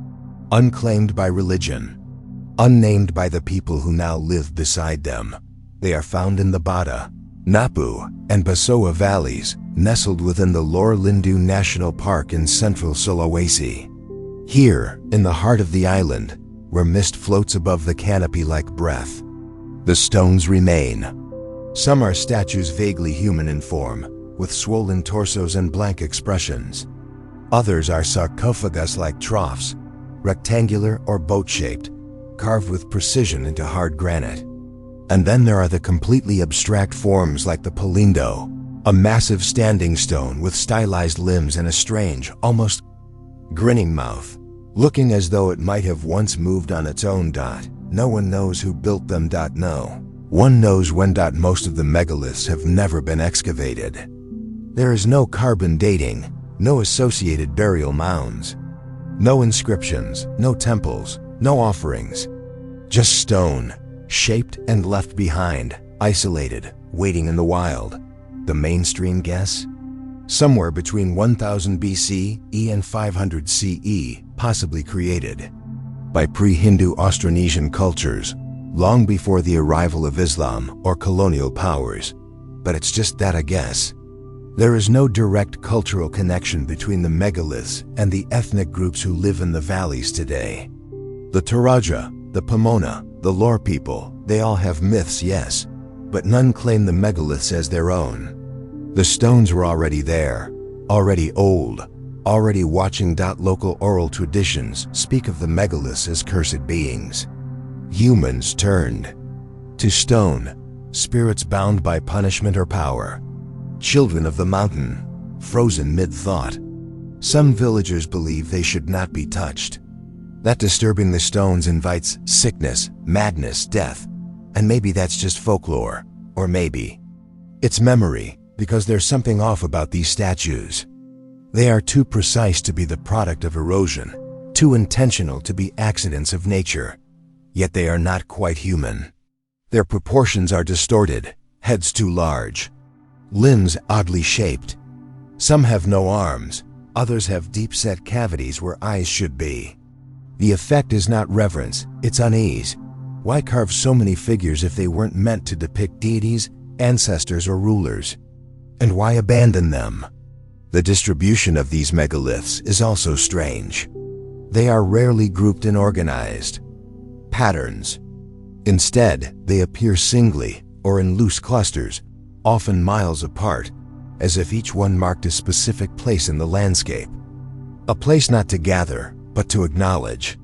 unclaimed by religion, unnamed by the people who now live beside them. They are found in the Bata, Napu, and Basoa valleys, nestled within the Lor Lindu National Park in central Sulawesi. Here, in the heart of the island, where mist floats above the canopy like breath, the stones remain. Some are statues vaguely human in form, with swollen torsos and blank expressions. Others are sarcophagus-like troughs, rectangular or boat-shaped, carved with precision into hard granite. And then there are the completely abstract forms like the Palindo, a massive standing stone with stylized limbs and a strange, almost grinning mouth, looking as though it might have once moved on its own. No one knows who built them. No one knows when. Most of the megaliths have never been excavated. There is no carbon dating, no associated burial mounds, no inscriptions, no temples, no offerings. Just stone, shaped and left behind, isolated, waiting in the wild. The mainstream guess? Somewhere between 1000 BCE and 500 CE, possibly created by pre-Hindu Austronesian cultures, long before the arrival of Islam or colonial powers. But it's just that, a guess. There is no direct cultural connection between the megaliths and the ethnic groups who live in the valleys today. The Toraja, the Pomona, the Lor people, they all have myths, yes, but none claim the megaliths as their own. The stones were already there, already old, already watching. Local oral traditions speak of the megaliths as cursed beings. Humans turned to stone, spirits bound by punishment or power. Children of the mountain, frozen mid-thought. Some villagers believe they should not be touched. That disturbing the stones invites sickness, madness, death. And maybe that's just folklore, or maybe it's memory, because there's something off about these statues. They are too precise to be the product of erosion, too intentional to be accidents of nature. Yet they are not quite human. Their proportions are distorted, heads too large, limbs oddly shaped. Some have no arms, others have deep-set cavities where eyes should be. The effect is not reverence, it's unease. Why carve so many figures if they weren't meant to depict deities, ancestors, or rulers? And why abandon them? The distribution of these megaliths is also strange. They are rarely grouped in organized patterns. Instead, they appear singly or in loose clusters, often miles apart, as if each one marked a specific place in the landscape. A place not to gather, but to acknowledge.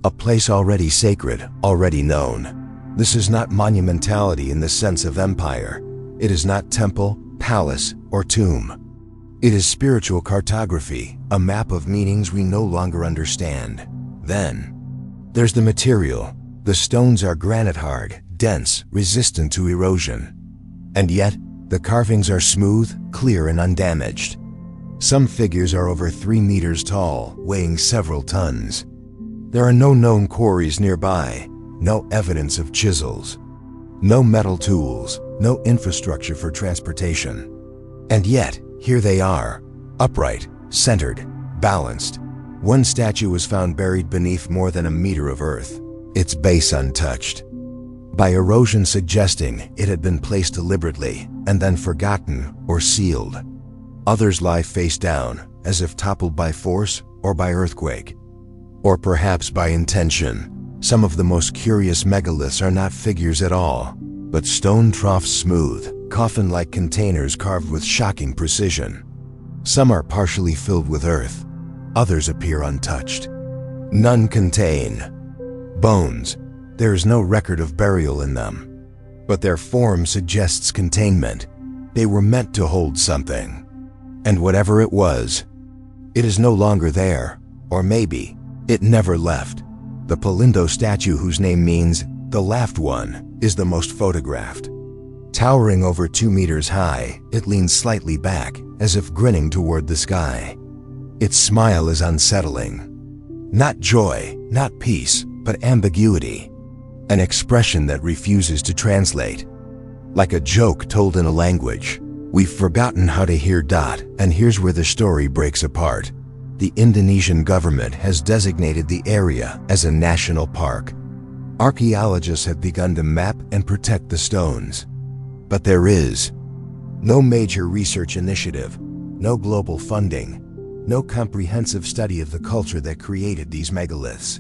A place already sacred, already known. This is not monumentality in the sense of empire. It is not temple, palace, or tomb. It is spiritual cartography, a map of meanings we no longer understand. Then, there's the material. The stones are granite hard, dense, resistant to erosion. And yet, The carvings are smooth, clear, and undamaged. Some figures are over 3 meters tall, weighing several tons. There are no known quarries nearby, no evidence of chisels, no metal tools, no infrastructure for transportation. And yet, here they are, upright, centered, balanced. One statue was found buried beneath more than a meter of earth, its base untouched, by erosion suggesting it had been placed deliberately and then forgotten or sealed. Others lie face down, as if toppled by force or by earthquake, or perhaps by intention. Some of the most curious megaliths are not figures at all, but stone troughs smooth, coffin-like containers carved with shocking precision. Some are partially filled with earth, others appear untouched. None contain bones. There is no record of burial in them, but their form suggests containment. They were meant to hold something. And whatever it was, it is no longer there, or maybe it never left. The Palindo statue, whose name means the laughed one, is the most photographed. Towering over 2 meters high, it leans slightly back, as if grinning toward the sky. Its smile is unsettling. Not joy, not peace, but ambiguity. An expression that refuses to translate. Like a joke told in a language we've forgotten how to hear. And here's where the story breaks apart. The Indonesian government has designated the area as a national park. Archaeologists have begun to map and protect the stones. But there is no major research initiative, no global funding, no comprehensive study of the culture that created these megaliths.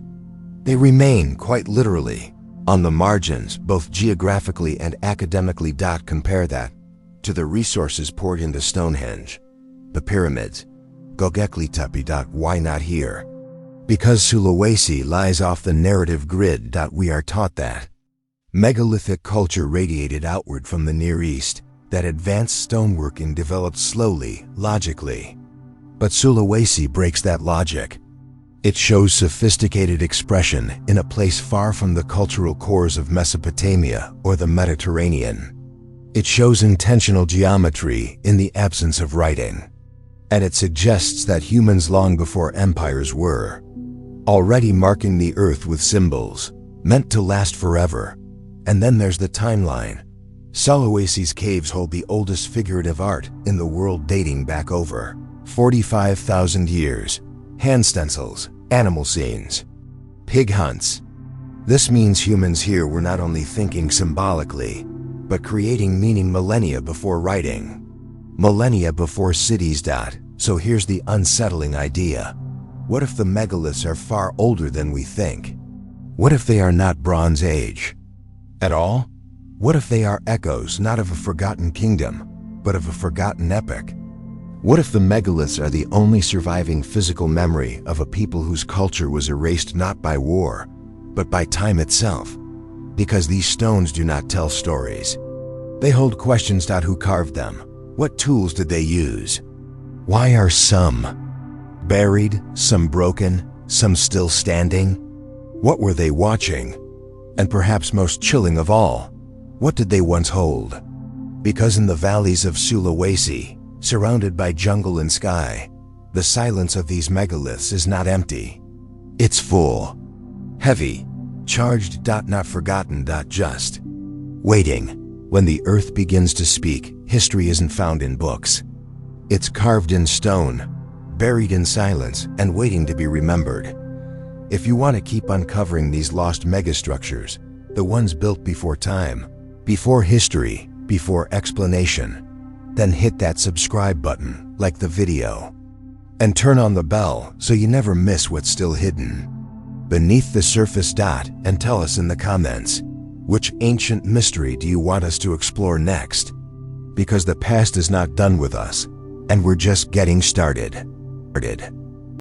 They remain, quite literally, on the margins, both geographically and academically. Compare that to the resources poured into Stonehenge, the pyramids, Göbekli Tepe. Why not here? Because Sulawesi lies off the narrative grid. We are taught that megalithic culture radiated outward from the Near East, that advanced stoneworking developed slowly, logically. But Sulawesi breaks that logic. It shows sophisticated expression in a place far from the cultural cores of Mesopotamia or the Mediterranean. It shows intentional geometry in the absence of writing. And it suggests that humans long before empires were already marking the earth with symbols meant to last forever. And then there's the timeline. Sulawesi's caves hold the oldest figurative art in the world, dating back over 45,000 years. Hand stencils, animal scenes, pig hunts. This means humans here were not only thinking symbolically, but creating meaning millennia before writing, millennia before cities. So here's the unsettling idea. What if the megaliths are far older than we think? What if they are not Bronze Age at all? What if they are echoes not of a forgotten kingdom, but of a forgotten epic? What if the megaliths are the only surviving physical memory of a people whose culture was erased not by war, but by time itself? Because these stones do not tell stories. They hold questions. Who carved them? What tools did they use? Why are some buried, some broken, some still standing? What were they watching? And perhaps most chilling of all, what did they once hold? Because in the valleys of Sulawesi, surrounded by jungle and sky, the silence of these megaliths is not empty. It's full, heavy, charged. Not forgotten. Just waiting. When the earth begins to speak, history isn't found in books. It's carved in stone, buried in silence, and waiting to be remembered. If you want to keep uncovering these lost megastructures, the ones built before time, before history, before explanation, then hit that subscribe button, like the video, and turn on the bell so you never miss what's still hidden beneath the surface. And tell us in the comments, which ancient mystery do you want us to explore next? Because the past is not done with us, and we're just getting started.